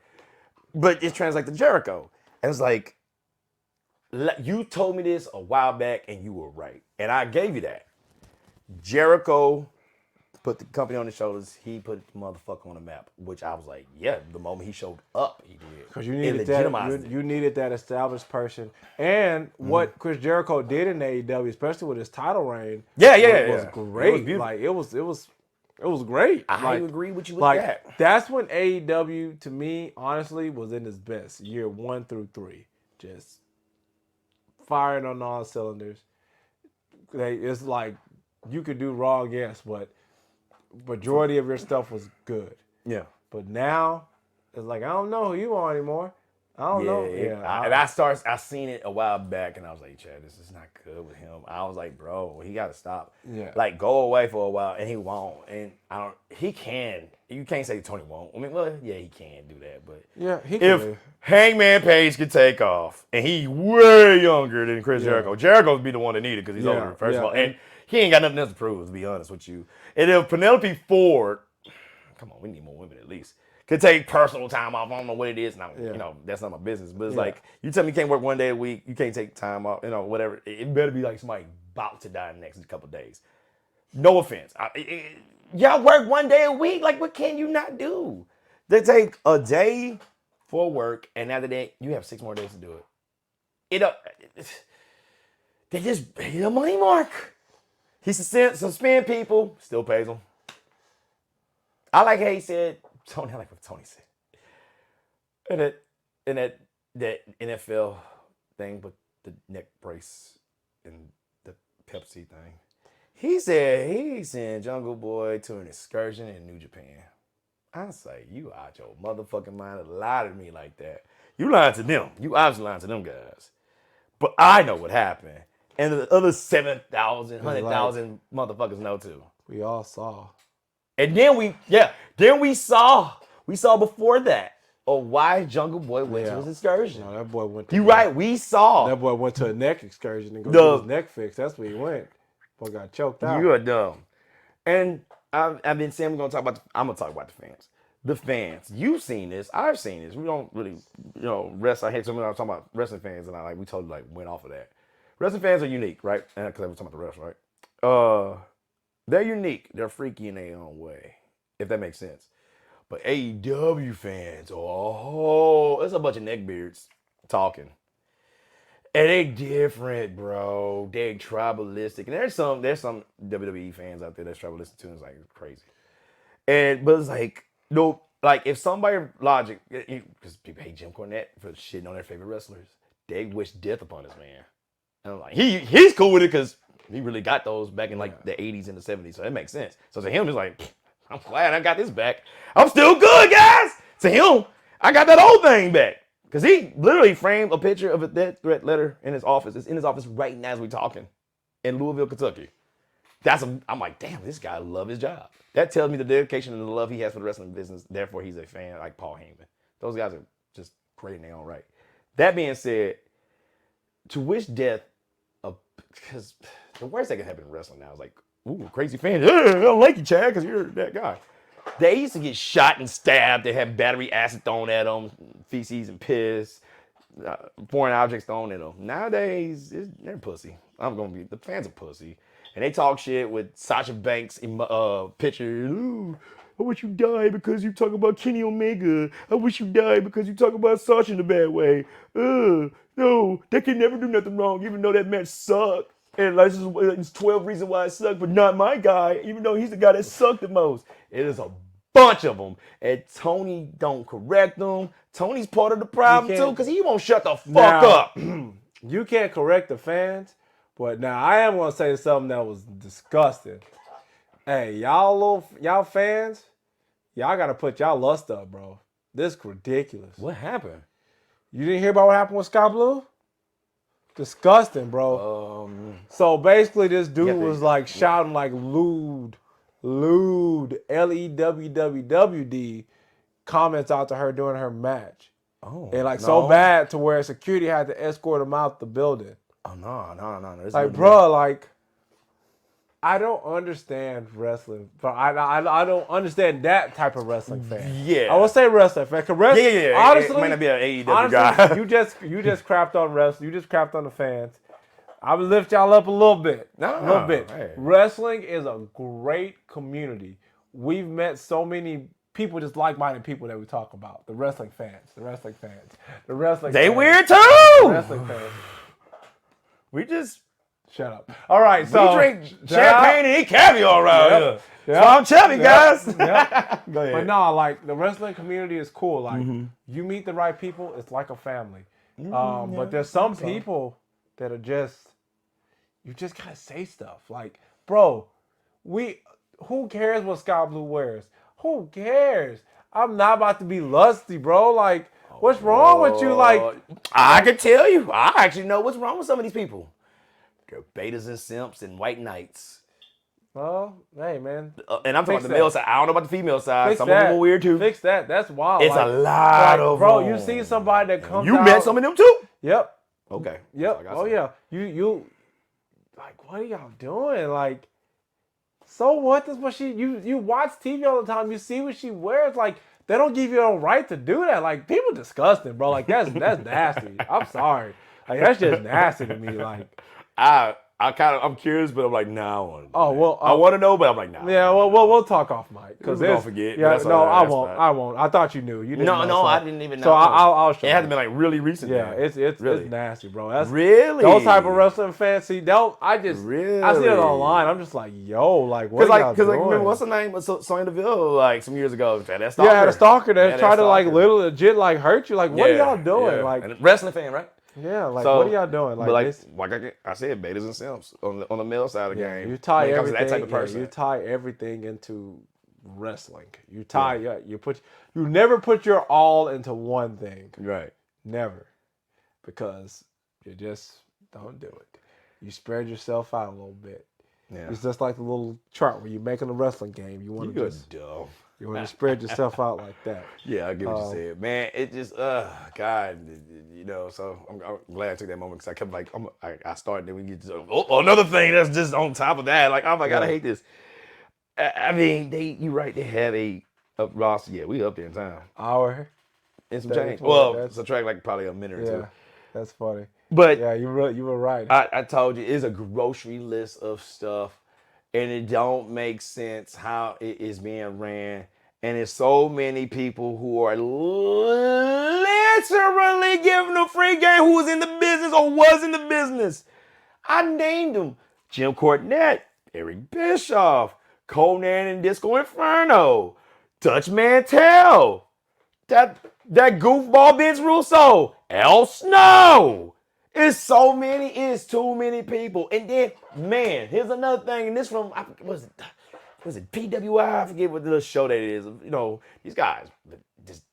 But it translates to Jericho. And it's like, you told me this a while back and you were right. And I gave you that. Jericho put the company on his shoulders. He put the motherfucker on the map, which I was like, yeah, the moment he showed up, he did. Because you needed that. You needed that established person. And what Chris Jericho did in AEW, especially with his title reign, was great. It was great. I agree with you with that. That's when AEW, to me, honestly, was in its best. Year 1 through 3, just firing on all cylinders. It's like you could do Raw, yes, but majority of your stuff was good. Yeah. But now, it's like, I don't know who you are anymore. I don't know. I seen it a while back, and I was like, Chad, this is not good with him. I was like, bro, he got to stop. Yeah. Like, go away for a while, and he won't. And he can. You can't say Tony won't. I mean, well, yeah, he can do that, but if Hangman Page could take off, and he's way younger than Chris Jericho, Jericho's be the one that needed it because he's older, first of all. And he ain't got nothing else to prove, to be honest with you. And if Penelope Ford, come on, we need more women at least, could take personal time off. I don't know what it is. Now, that's not my business. But it's like, you tell me you can't work one day a week, you can't take time off, whatever. It better be like somebody about to die in the next couple of days. No offense. Y'all work one day a week? Like, what can you not do? They take a day for work, and after that, you have 6 more days to do it. They just hit a money mark. He suspend people, still pays them. I like how he said, Tony, I like what Tony said. And that NFL thing with the neck brace and the Pepsi thing. He said he sent Jungle Boy to an excursion in New Japan. I say, you out your motherfucking mind to lie to me like that. You lying to them. You obviously lying to them guys. But I know what happened. And the other 7,000, 100,000 motherfuckers know too. We all saw. And then we saw before that why Jungle Boy went to his excursion. No, that boy went to we saw. That boy went to a neck excursion and go get his neck fixed. That's where he went. Boy got choked out. You are dumb. And I've been saying I'm gonna talk about the fans. The fans. You've seen this. I've seen this. We don't really, wrestle. I hate somebody talking about wrestling fans, and we totally went off of that. Wrestling fans are unique, right? Because I was talking about the rest, right? They're unique. They're freaky in their own way, if that makes sense. But AEW fans, it's a bunch of neckbeards talking. And they different, bro. They tribalistic. And there's some WWE fans out there that's tribalistic too. And it's crazy. But it's if somebody logic, because people hate Jim Cornette for shitting on their favorite wrestlers, they wish death upon this man. And I'm like, he's cool with it because he really got those back in the 80s and the 70s. So that makes sense. So to him, it's like, I'm glad I got this back. I'm still good, guys. To him, I got that old thing back. Because he literally framed a picture of a death threat letter in his office. It's in his office right now as we're talking in Louisville, Kentucky. I'm like, damn, this guy loves his job. That tells me the dedication and the love he has for the wrestling business. Therefore, he's a fan like Paul Heyman. Those guys are just great in their own right. That being said, to wish death, because the worst that can happen in wrestling now is like, ooh, crazy fans. I don't like you, Chad, because you're that guy. They used to get shot and stabbed. They had battery acid thrown at them, feces and piss, foreign objects thrown at them. Nowadays, they're pussy. The fans are pussy. And they talk shit with Sasha Banks picture. Ooh, I wish you died because you talk about Kenny Omega. I wish you died because you talk about Sasha in a bad way. No, they can never do nothing wrong, even though that match sucked. And like, it's 12 reasons why it sucked, but not my guy, even though he's the guy that sucked the most. It is a bunch of them. And Tony don't correct them. Tony's part of the problem too, because he won't shut the fuck up. You can't correct the fans, but now I am going to say something that was disgusting. Hey, y'all fans, y'all got to put y'all lust up, bro. This is ridiculous. What happened? You didn't hear about what happened with Scott Blue? Disgusting, bro. So basically this dude was like shouting like lewd, L-E-W-W-W-D comments out to her during her match. Oh, and like so bad to where security had to escort him out the building. Oh, no. Like, bro, like, I don't understand wrestling. But I don't understand that type of wrestling fan. Yeah. I will say wrestling fan. Yeah. Honestly, it might not be an AEW honestly, guy. you just crapped on wrestling. You just crapped on the fans. I would lift y'all up a little bit. A little bit. Hey. Wrestling is a great community. We've met so many people, just like-minded people that we talk about. The wrestling fans. They weird too! The wrestling fans. We just... Shut up. All right, so... We drink champagne and eat caviar around here. So I'm chubby, guys. Go ahead. But no, like, the wrestling community is cool. Like, you meet the right people, it's like a family. But there's some people that are just... You just gotta say stuff. Like, bro, who cares what Scott Blue wears? Who cares? I'm not about to be lusty, bro. Like, what's wrong with you? Like, I can tell you. I actually know what's wrong with some of these people. They're betas and simps and white knights. Well, hey, man. And I'm talking about the male side. I don't know about the female side. Fix some that. of them are weird too. Fix that. That's wild. It's a lot of bro, them. you see somebody that comes You out. met some of them too? Yep. Okay. Yep. Oh, yeah. You like, what are y'all doing? Like, so what? That's what you watch TV all the time. You see what she wears. Like, they don't give you a right to do that. Like, people disgusting, bro. Like, that's nasty. I'm sorry. Like, that's just nasty to me. Like, I'm curious, but I'm like, nah, I want to. Oh well, I want to know, but I'm like, nah. Yeah, well, we'll talk off mic because don't forget. Yeah, no, I won't. I thought you knew. You didn't. No, know, so. I didn't even know. So I'll show. It had to be like really recent. Yeah, then. it's really? nasty, bro. That's really those type of wrestling fans. See, I see it online. I'm just like, yo, like, what are y'all doing? Because remember what's the name of Sonya Deville like some years ago? That stalker. Yeah, the stalker that tried to like literally legit like hurt you. Like, what are y'all doing? Yeah. Like, and wrestling fan, right? Yeah, like, what are y'all doing? Like, I said, betas and simps on the male side of the game. You tie everything. That type of person. You tie everything into wrestling. You tie. You never put your all into one thing. Right. Never, because you just don't do it. You spread yourself out a little bit. Yeah. It's just like the little chart when you're making a wrestling game. You want to spread yourself out like that. Yeah, I get what you said, man. It just, God, So I'm glad I took that moment because I kept like, I started. Then we get to another thing that's just on top of that. Like, oh my God, I hate this. I mean, you're right. They have a roster. Yeah, we up there in time. Hour and some change. Well, subtract like probably a minute or two. Yeah, that's funny. But yeah, you were right. I told you it's a grocery list of stuff, and it don't make sense how it is being ran. And there's so many people who are literally giving a free game who was in the business or was in the business. I named them: Jim Cornette, Eric Bischoff, Conan and Disco Inferno, Dutch Mantel, that goofball Vince Russo, El Snow. It's too many people. And then, man, here's another thing. And this from, was it PWI? I forget what the show that it is. These guys,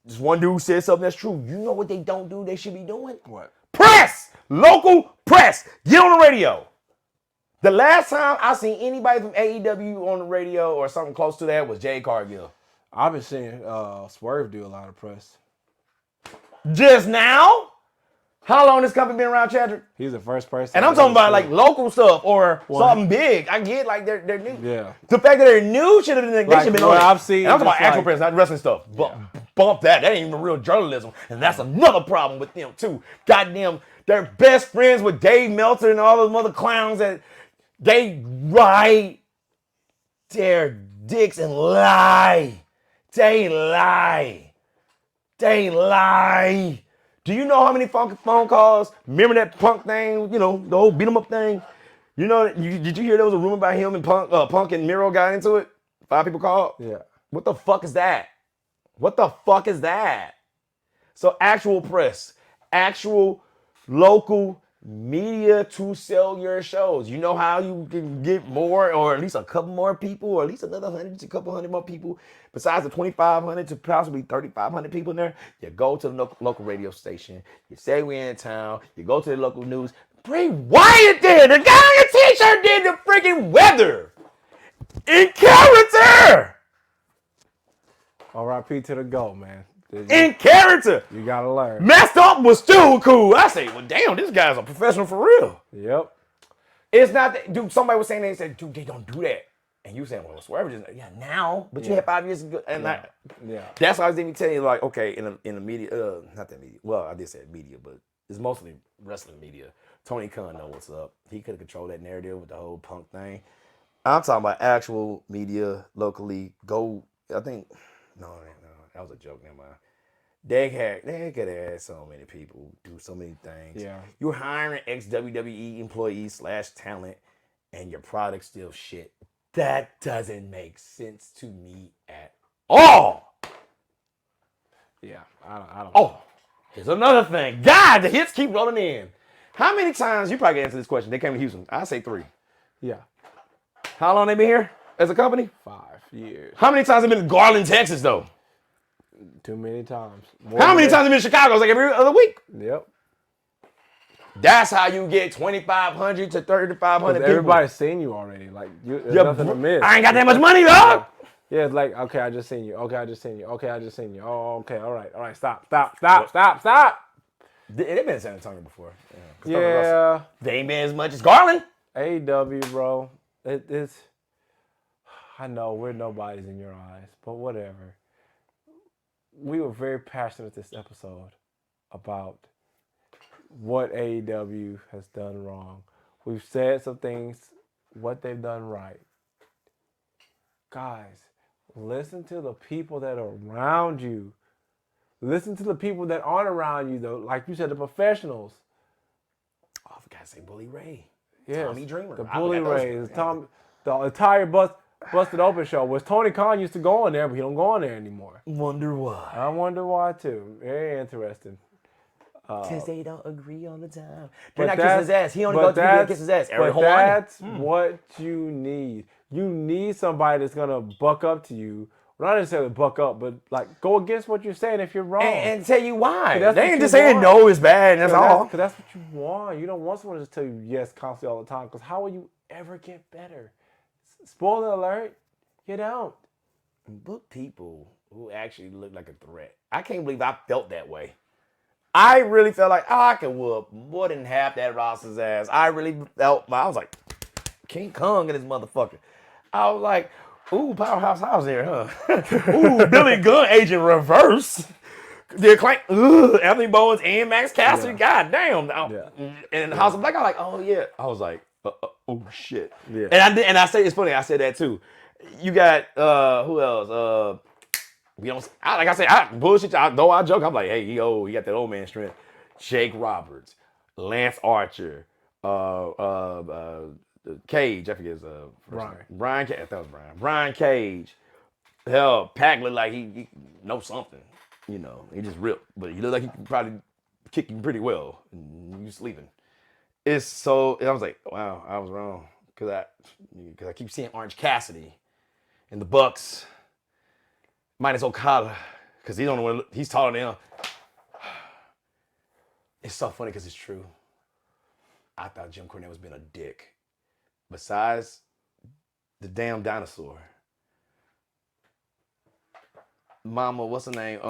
this one dude said something that's true. You know what they don't do they should be doing? What? Press! Local press! Get on the radio. The last time I seen anybody from AEW on the radio or something close to that was Jay Cargill. I've been seeing Swerve do a lot of press. Just now? How long this company been around, Chadrick? He's the first person. And I'm talking about like local stuff or something big. I get like they're new. Yeah. The fact that they're new should have been they should have been on it. I've seen. And I'm talking about actual press, not wrestling stuff. Bump that. That ain't even real journalism. And that's another problem with them too. Goddamn, they're best friends with Dave Meltzer and all those other clowns that they ride their dicks and lie They lie. They lie. Do you know how many phone calls? Remember that Punk thing? You know, the whole beat 'em up thing? You know, did you hear there was a rumor about him and Punk and Miro got into it? 5 people called? Yeah. What the fuck is that? What the fuck is that? So actual press, actual local media to sell your shows. You know how you can get more, or at least a couple more people, or at least another 100 to a couple hundred more people, besides the 2,500 to possibly 3,500 people in there. You go to the local radio station. You say we're in town. You go to the local news. Bray Wyatt did. The guy on your t-shirt did the freaking weather. In character. R.I.P. to the GOAT, man. In character. You gotta learn. Messed up was still cool. I say, well, damn, this guy's a professional for real. Yep. It's not that, dude. Somebody was saying, they said, dude, they don't do that. And you saying, well, Swerve just, yeah, now, but you had 5 years ago. And that's why I was even telling you, like, okay, in the media, not that media. Well, I did say media, but it's mostly wrestling media. Tony Khan know what's up. He could have controlled that narrative with the whole Punk thing. I'm talking about actual media locally. Go, I think, no, that was a joke. Never mind. They could have had so many people do so many things. Yeah. You're hiring ex-WWE employees / talent, and your product's still shit. That doesn't make sense to me at all. Yeah, I don't. Oh, here's another thing. God, the hits keep rolling in. How many times, you probably can answer this question, they came to Houston? I say 3. Yeah. How long they been here as a company? 5 years. How many times have been in Garland, Texas, though? Too many times. How many times have been in Chicago? It's like every other week. Yep. That's how you get 2,500 to 3,500 people. Everybody's seen you already. Like, there's nothing to miss. I ain't got that much money, dog. Yeah, it's like, okay, I just seen you. Okay, I just seen you. Okay, I just seen you. Oh, okay, all right. Stop. They've been in San Antonio before. Yeah. They ain't been as much as Garland. AEW, bro. It's, I know we're nobodies in your eyes, but whatever. We were very passionate this episode about what AEW has done wrong. We've said some things, what they've done right. Guys, listen to the people that are around you. Listen to the people that aren't around you, though. Like you said, the professionals. Oh, I forgot to say Bully Ray. Yes, Tommy Dreamer. The Bully Rays. The entire Busted Open show was Tony Khan used to go in there, but he don't go in there anymore. Wonder why. I wonder why, too. Very interesting. Because they don't agree all the time. They're not kissing his ass. He only goes to kiss his ass. But that's what you need. You need somebody that's going to buck up to you. Well, not necessarily buck up, but like go against what you're saying if you're wrong. And tell you why. They ain't just saying saying no is bad, and that's all. Because that's what you want. You don't want someone to just tell you yes constantly all the time. Because how will you ever get better? Spoiler alert, you don't. Book people who actually look like a threat. I can't believe I felt that way. I really felt like, I could whoop more than half that roster's ass. I really felt, I was like, King Kong and this motherfucker. I was like, ooh, Powerhouse House here, huh? Ooh, Billy Gunn, Agent Reverse. They're like, Anthony Bowens and Max Cassidy. Yeah. God damn. And House of Black, I was like, oh yeah. I was like, oh shit. Yeah. And I say, it's funny, I said that too. You got, who else? We don't, like I said, I bullshit. Though I joke, I'm like, hey, he got that old man strength. Jake Roberts, Lance Archer, Cage. I forget his Brian Cage. I thought it was Brian. Brian Cage. Hell, Pac looked like he knows something. You know, he just ripped, but he looked like he could probably kick you pretty well. And you sleeping. It's so. I was like, wow, I was wrong because I keep seeing Orange Cassidy and the Bucks. Minus Okada, because he's taller than him. It's so funny because it's true. I thought Jim Cornette was being a dick. Besides the damn dinosaur. Mama, what's her name?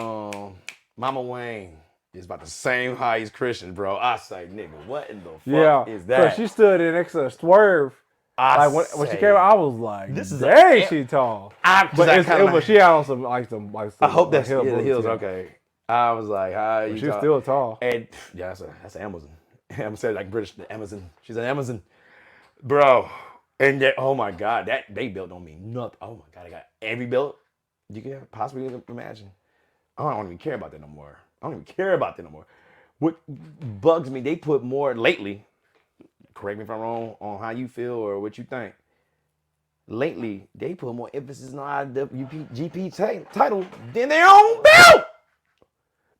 Mama Wayne is about the same height as Christian, bro. I say, nigga, what in the fuck is that? So she stood in next to Swerve. When she came out, I was like, this is dang, she tall. But she had on some some I hope that's the heels. Okay. I was like, hi. She's still tall. And yeah, that's Amazon. I'm saying like British Amazon. She's an Amazon, bro. And oh my God, that they built on me nothing. Oh my God, I got every belt You can possibly imagine. I don't even care about that no more. What bugs me, they put more lately, correct me if I'm wrong on how you feel or what you think. Lately, they put more emphasis on the GP title than their own belt.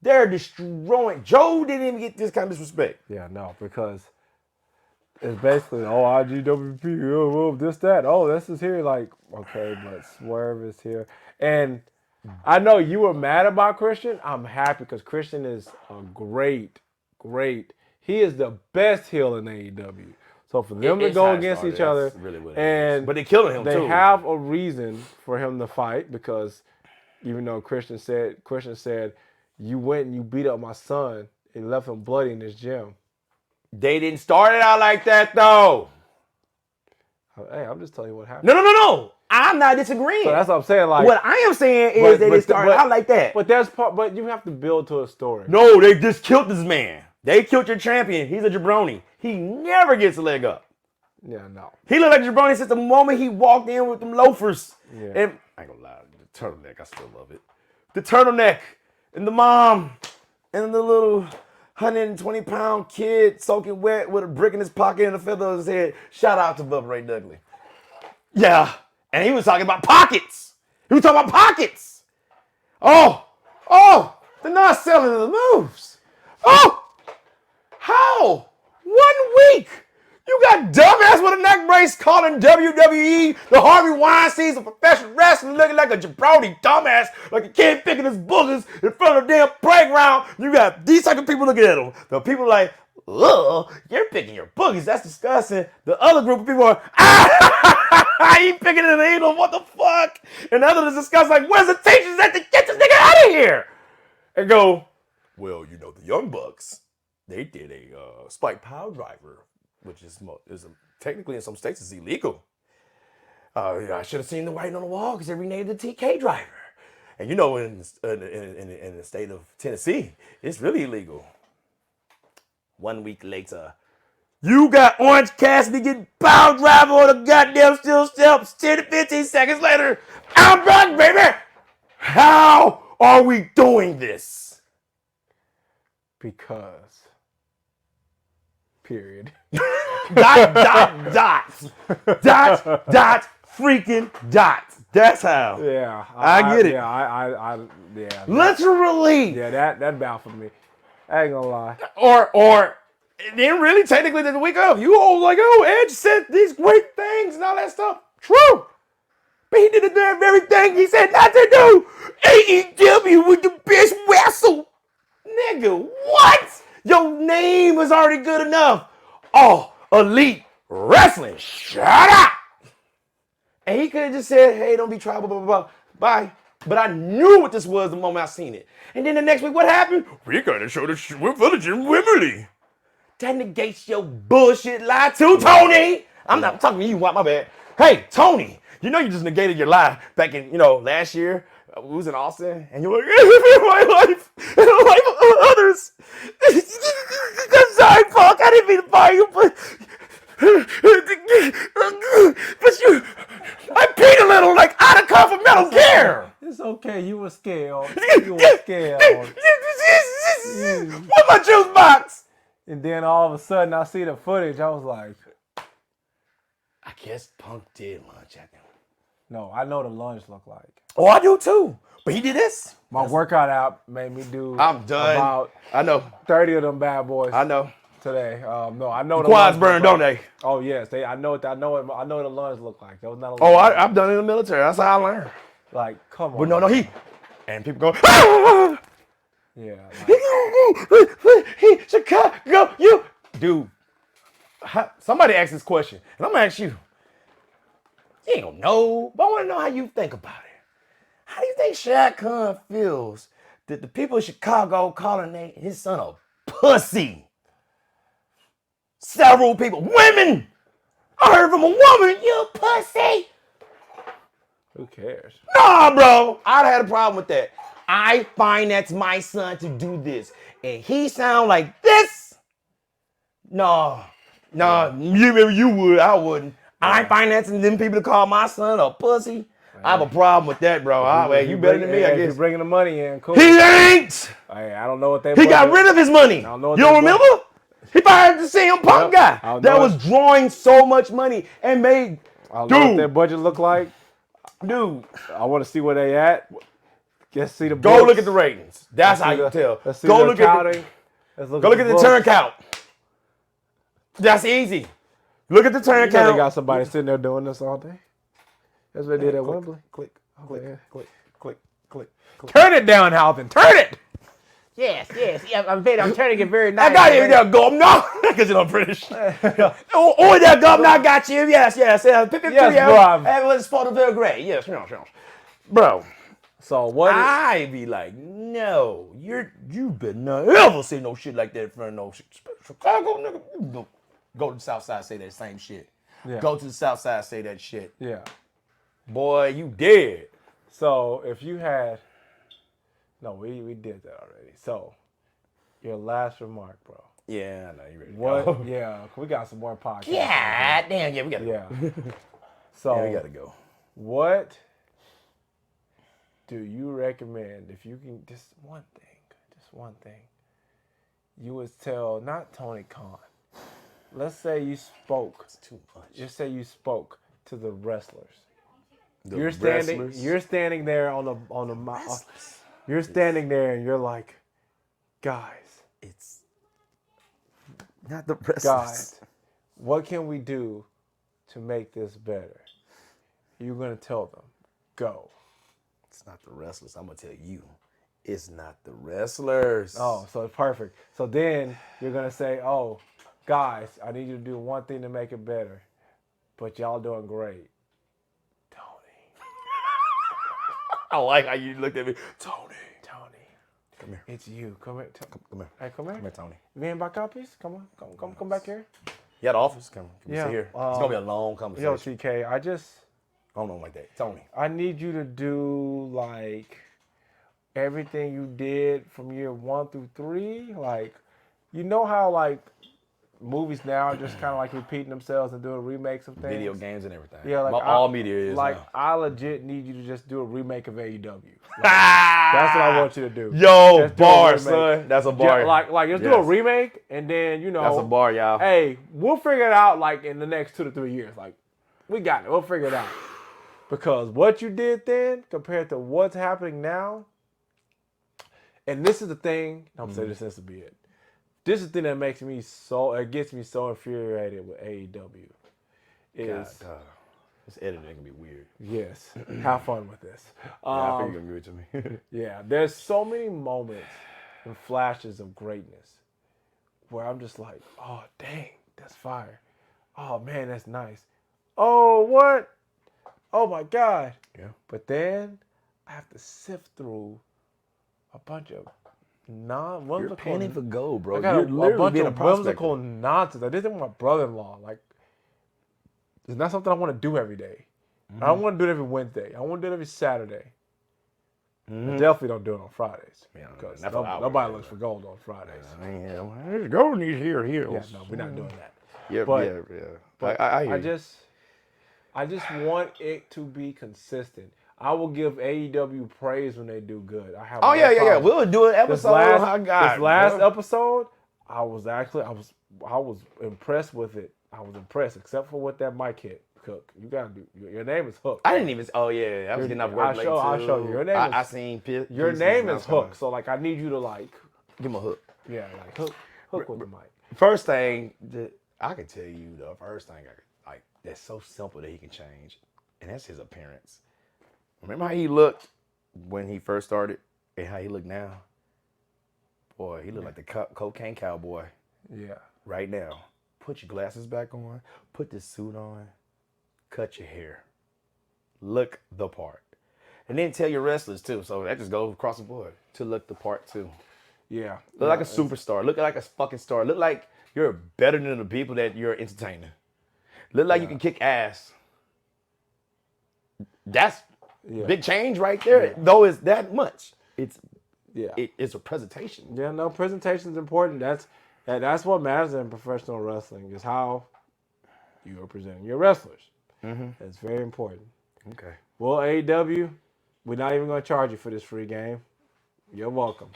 They're destroying. Joe didn't even get this kind of disrespect. Yeah, no, because it's basically, IGWP, this, that. Oh, this is here. Like, okay, but Swerve is here. And I know you were mad about Christian. I'm happy because Christian is a great. He is the best heel in AEW. So for them to go against each other, really what it and is. But they killing him too. They have a reason for him to fight because even though Christian said, you went and you beat up my son and left him bloody in his gym. They didn't start it out like that though. Hey, I'm just telling you what happened. No. I'm not disagreeing. So that's what I'm saying. Like, what I am saying is they didn't start out like that. But you have to build to a story. No, they just killed this man. They killed your champion. He's a jabroni. He never gets a leg up. Yeah, no. He looked like a jabroni since the moment he walked in with them loafers. Yeah. And I ain't gonna lie, the turtleneck, I still love it. The turtleneck and the mom and the little 120-pound kid soaking wet with a brick in his pocket and a feather on his head. Shout out to Bubba Ray Dudley. Yeah. And he was talking about pockets. Oh, they're not selling the moves. Oh, how? 1 week. You got dumbass with a neck brace calling WWE the Harvey Weinsteins of professional wrestling, looking like a jabroni dumbass, like a kid picking his boogers in front of the damn playground. You got these type of people looking at him. The people like, ugh, you're picking your boogers. That's disgusting. The other group of people are, he picking an needle. What the fuck? And the other is discussing like, where's the teachers at to get this nigga out of here? And go, well, you know, the Young Bucks, they did a spike power driver, which is technically in some states is illegal. I should have seen the writing on the wall because they renamed the TK driver. And you know, in the state of Tennessee, it's really illegal. 1 week later, you got Orange Cassidy getting power driver on the goddamn steel steps. 10 to 15 seconds later, I'm back, baby. How are we doing this? Because. Period. dot, freaking dot. That's how. Yeah. I get it. Yeah. Literally. Yeah, that baffled me. I ain't gonna lie. Or then really technically the week of, you all like, oh, Edge said these great things and all that stuff. True. But he did the damn very thing he said not to do. AEW with the best wrestle. Nigga, what? Your name is already good enough. Oh, Elite Wrestling. Shut up. And he could have just said, hey, don't be tribal, blah, blah, blah. Bye. But I knew what this was the moment I seen it. And then the next week, what happened? We're going to show the village in Wembley. That negates your bullshit lie too, Tony. I'm not talking to you, my bad. Hey, Tony, you know you just negated your lie back in, last year. We was in Austin, and you're like, my life and the life of others. I'm sorry, Punk. I didn't mean to fire you, but I peed a little like out of cuff of Metal Gear. It's okay. You were scared. What's my juice box? And then all of a sudden, I see the footage. I was like, I guess Punk did lunge at him. No, I know the lunge look like. Oh, I do too. But he did this. My workout app made me do. I'm done. About I know 30 of them bad boys. I know. Today. No, I know the quads burn, don't they? Oh yes, I know what the lunge look like. That was not a. Oh, I've done it in the military. That's how I learned. Like, come on. But no, and people go. Ah! Yeah. Like, Chicago, you dude. Somebody asked this question, and I'm gonna ask you. You ain't gonna know, but I want to know how you think about it. How do you think Shaq Khan feels that the people of Chicago calling his son a pussy? Several people, women. I heard from a woman, you pussy. Who cares? Nah, bro. I'd have had a problem with that. I financed my son to do this, and he sound like this. No, you would, I wouldn't. I financing them people to call my son a pussy. I have a problem with that, bro. You better than me, I If guess. you're bringing the money in, cool. He ain't. Hey, I don't know what they. He got rid of his money. You don't remember? He fired the CM Punk guy that was drawing so much money and made. I don't know what their budget look like. Dude, I want to see where they at. Let's see the go books. look at the ratings. That's how you tell. Let's see go look at the turn count. That's easy. Look at the turn count. They got somebody sitting there doing this all day. That's what they did at Wembley. Click. Turn it down, Halvin. Turn it. Yes. I'm turning it very nice. I got you there, governor. Because you're not British. Oh, there, governor, I got you. Yes. Yes, bro. That was for the very great. Yes, bro. So what? I be like, no, you better not ever say no shit like that in front of no Chicago nigga. You go to the South Side, say that same shit. Yeah. Go to the South Side, say that shit. Yeah. Boy, you dead. So if you had, no, we did that already. So your last remark, bro. Yeah, I know you ready. What? Yeah, we got some more podcasts. Yeah, damn, yeah, we gotta go. So yeah, we gotta go. What do you recommend if you can just one thing you would tell not Tony Khan? Let's say you spoke. It's too much. Just say you spoke to the wrestlers. You're standing there on the you're standing there and you're like, guys, it's not the wrestlers. Guys, what can we do to make this better? You're gonna tell them, go. It's not the wrestlers. I'm gonna tell you, it's not the wrestlers. Oh, so it's perfect. So then you're gonna say, oh, guys, I need you to do one thing to make it better, but y'all doing great. I like how you looked at me. Tony. Come here. It's you. Come here. Come here. Hey, come here. Come here, Tony. You ain't back up, please? Come on. Come back here. You at the office? Come yeah. Sit here. It's going to be a long conversation. Yo, TK, I don't know like that. Tony. I need you to do, like, everything you did from year 1 through 3. Like, you know how, like, movies now are just kind of like repeating themselves and doing remakes of things. Video games and everything. Yeah, like all media is like now. I legit need you to just do a remake of AEW. Like, that's what I want you to do. Yo, bar, son. That's a bar. Like just do a remake and then that's a bar, y'all. Hey, we'll figure it out like in the next 2 to 3 years. Like we got it. We'll figure it out. Because what you did then compared to what's happening now, and this is the thing. I'm saying this to be it. This is the thing that makes me it gets me so infuriated with AEW. Is this editing can be weird. Yes, have fun with this. I think you're gonna give it to me. Yeah, there's so many moments and flashes of greatness where I'm just like, oh dang, that's fire. Oh man, that's nice. Oh what? Oh my God. Yeah. But then I have to sift through a bunch of You're panning for gold, bro. I got You're a bunch being of whimsical nonsense. I did it with my brother-in-law. Like, it's not something I want to do every day. I don't want to do it every Wednesday. I want to do it every Saturday. I definitely don't do it on Fridays. Because nobody looks for gold on Fridays. There's gold in these here. Yeah, no, we're not doing that. Yeah, But I hear you. I just want it to be consistent. I will give AEW praise when they do good. I have. Oh yeah. We'll do an episode. This last episode, I was impressed with it. I was impressed, except for what that mic hit. Cook, you gotta do. Your name is Hook. I didn't even. Oh yeah, I was getting up work late too. I'll show you. Your name. I seen. Your name is Hook. So like, I need you to like give him a hook. Yeah, like hook with the mic. First thing that I can tell you, the first thing that's so simple that he can change, and that's his appearance. Remember how he looked when he first started and how he look now? Boy, he looked like the cocaine cowboy. Yeah. Right now. Put your glasses back on. Put the suit on. Cut your hair. Look the part. And then tell your wrestlers too. So that just goes across the board to look the part too. Yeah. Look like a superstar. Look like a fucking star. Look like you're better than the people that you're entertaining. Look like you can kick ass. That's big change right there. Yeah. Though it's that much. It's a presentation. Yeah, no, presentation's important. That's what matters in professional wrestling is how you are presenting your wrestlers. That's very important. Okay. Well, AEW, we're not even going to charge you for this free game. You're welcome.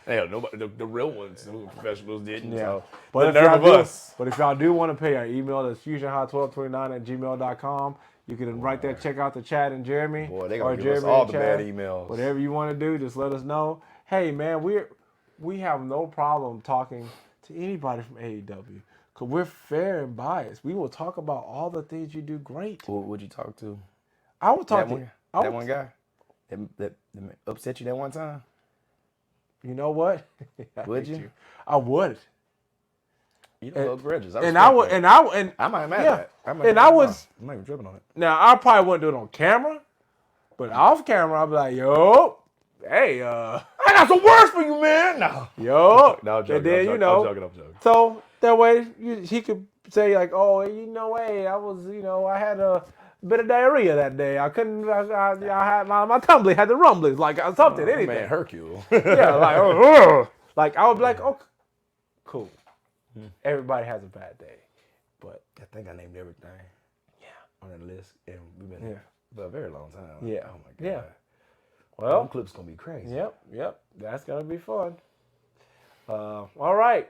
Hell, nobody, the real ones, the professionals didn't. So. But if, nerve of us. But if y'all do want to pay, our email is FusionHaa1229@gmail.com. You can right there check out the chat and Jeremy. Boy, they gonna give us all the bad emails. Whatever you want to do, just let us know. Hey, man, we have no problem talking to anybody from AEW because we're fair and biased. We will talk about all the things you do great. Who would you talk to? I would talk that one guy that upset you that one time. You know what? Would you? I would. You don't hold grudges. I might have mad at that. I might be tripping on it. Now I probably wouldn't do it on camera, but off camera I'll be like, yo, hey, I got some words for you, man. No. Yo. No, I'm joking. And then, I'm joking. So that way he could say like, oh, hey, I was, I had a bit of diarrhea that day. I couldn't, I had my tumbling had the rumblings, like something, anything. Man, Hercule. Yeah, like I would be like, oh, cool. Everybody has a bad day, but I think I named everything. Yeah, on that list, and we've been here for a very long time. Yeah. Oh my god. Yeah. Well, them clips gonna be crazy. Yep. That's gonna be fun. All right.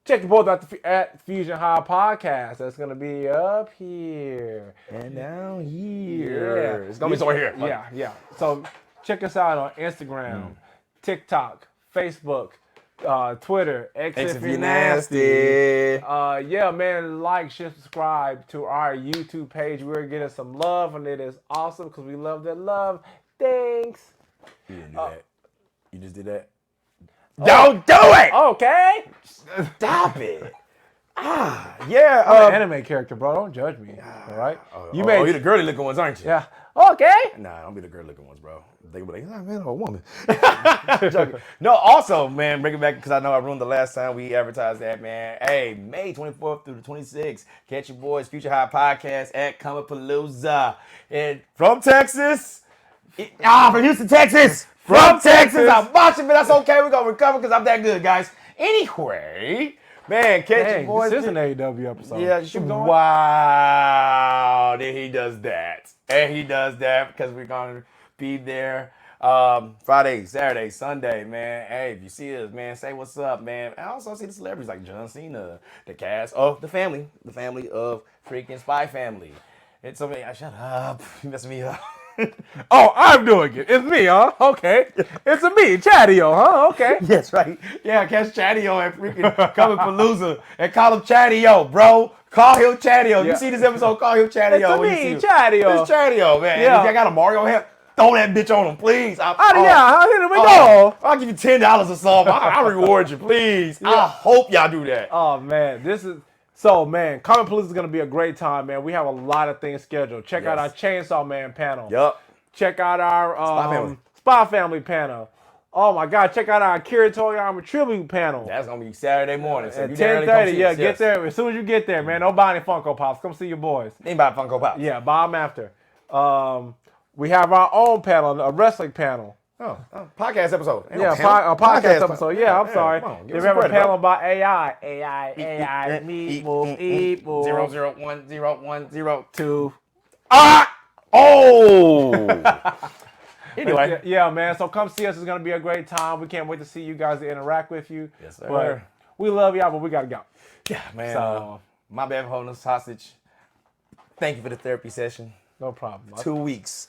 Check the both out at Fusion Haa Podcast. That's gonna be up here and down here. Yeah. It's gonna be somewhere here. Yeah. So check us out on Instagram, TikTok, Facebook. Twitter, X if you're nasty. Yeah, man, like, share, subscribe to our YouTube page. We're getting some love, and it is awesome because we love that love. Thanks. You didn't do that. You just did that. Don't do it. Okay. Stop it. Yeah. I'm an anime character, bro. Don't judge me. All right. You're the girly looking ones, aren't you? Yeah. Okay. Nah, don't be the girly looking ones, bro. They be like, oh, man, a woman. No, also, man, bring it back because I know I ruined the last time we advertised that, man. Hey, May 24th through the 26th, catch your boys, Fusion Haa Podcast at Comapalooza. And from Texas. From Houston, Texas. From Texas. I'm watching, but that's okay. We're going to recover because I'm that good, guys. Anyway, man, catch your boys. This is an AEW episode. Yeah, wow. Then he does that. And he does that because we're going to be there Friday, Saturday, Sunday, man. Hey, if you see us, man, say what's up, man. I also see the celebrities like John Cena, the cast of the family of freaking Spy Family. It's something. Shut up, you messing me up. Oh, I'm doing it. It's me, huh? Okay. It's me, Chadio, huh? Okay. Yes, right. Yeah, catch Chadio at freaking Comapalooza and call him Chadio, bro. Call him Chadio. You see this episode, call him Chadio. It's me, Chadio. It's Chadio, man. Yeah. If I got a Mario hat, throw that bitch on him, please. Here we go. I'll give you $10 or something. I'll reward you, please. Yeah. I hope y'all do that. Oh, man. Comapalooza is going to be a great time, man. We have a lot of things scheduled. Check out our Chainsaw Man panel. Yup. Check out our Spy Family panel. Oh, my God. Check out our Akira Toriyama tribute panel. That's going to be Saturday morning. So at 10:30. Yeah, get there. As soon as you get there, man, don't buy any Funko Pops. Come see your boys. Ain't buy Funko Pops. Yeah, buy them after. We have our own panel, a wrestling panel. Podcast episode. A podcast episode. Yeah, I'm sorry. We have a panel about AI. Meep, boop, eep, boop. 0010102. Anyway. Yeah, man. So come see us. It's going to be a great time. We can't wait to see you guys to interact with you. Yes, sir. But we love y'all, but we got to go. Yeah, man. So, my bad for holding us hostage. Thank you for the therapy session. No problem. 2 weeks.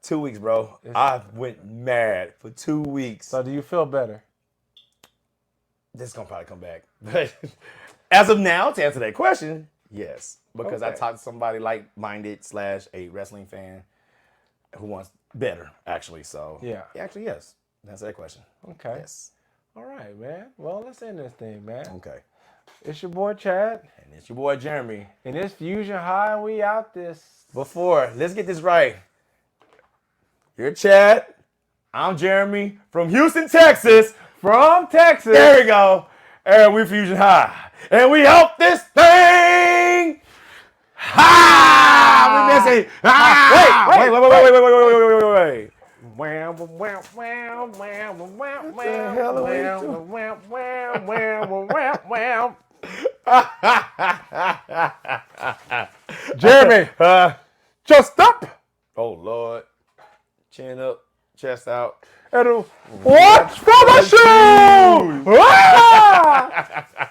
2 weeks, bro. I went mad for 2 weaks. So do you feel better? This is going to probably come back. But as of now, to answer that question, yes. Because I talked to somebody like-minded / a wrestling fan who wants better, actually. So, actually, yes. Answer that question. Okay. Yes. All right, man. Well, let's end this thing, man. Okay. It's your boy, Chad. And it's your boy, Jeremy. And it's Fusion Haa, and we out this. Let's get this right. You're Chad. I'm Jeremy from Houston, Texas. There we go. And we're Fusion Haa. And we help this thing. We missing. Wait. Jeremy, just stop. Oh, Lord. Chin up, chest out. And watch for the shoe! Ah!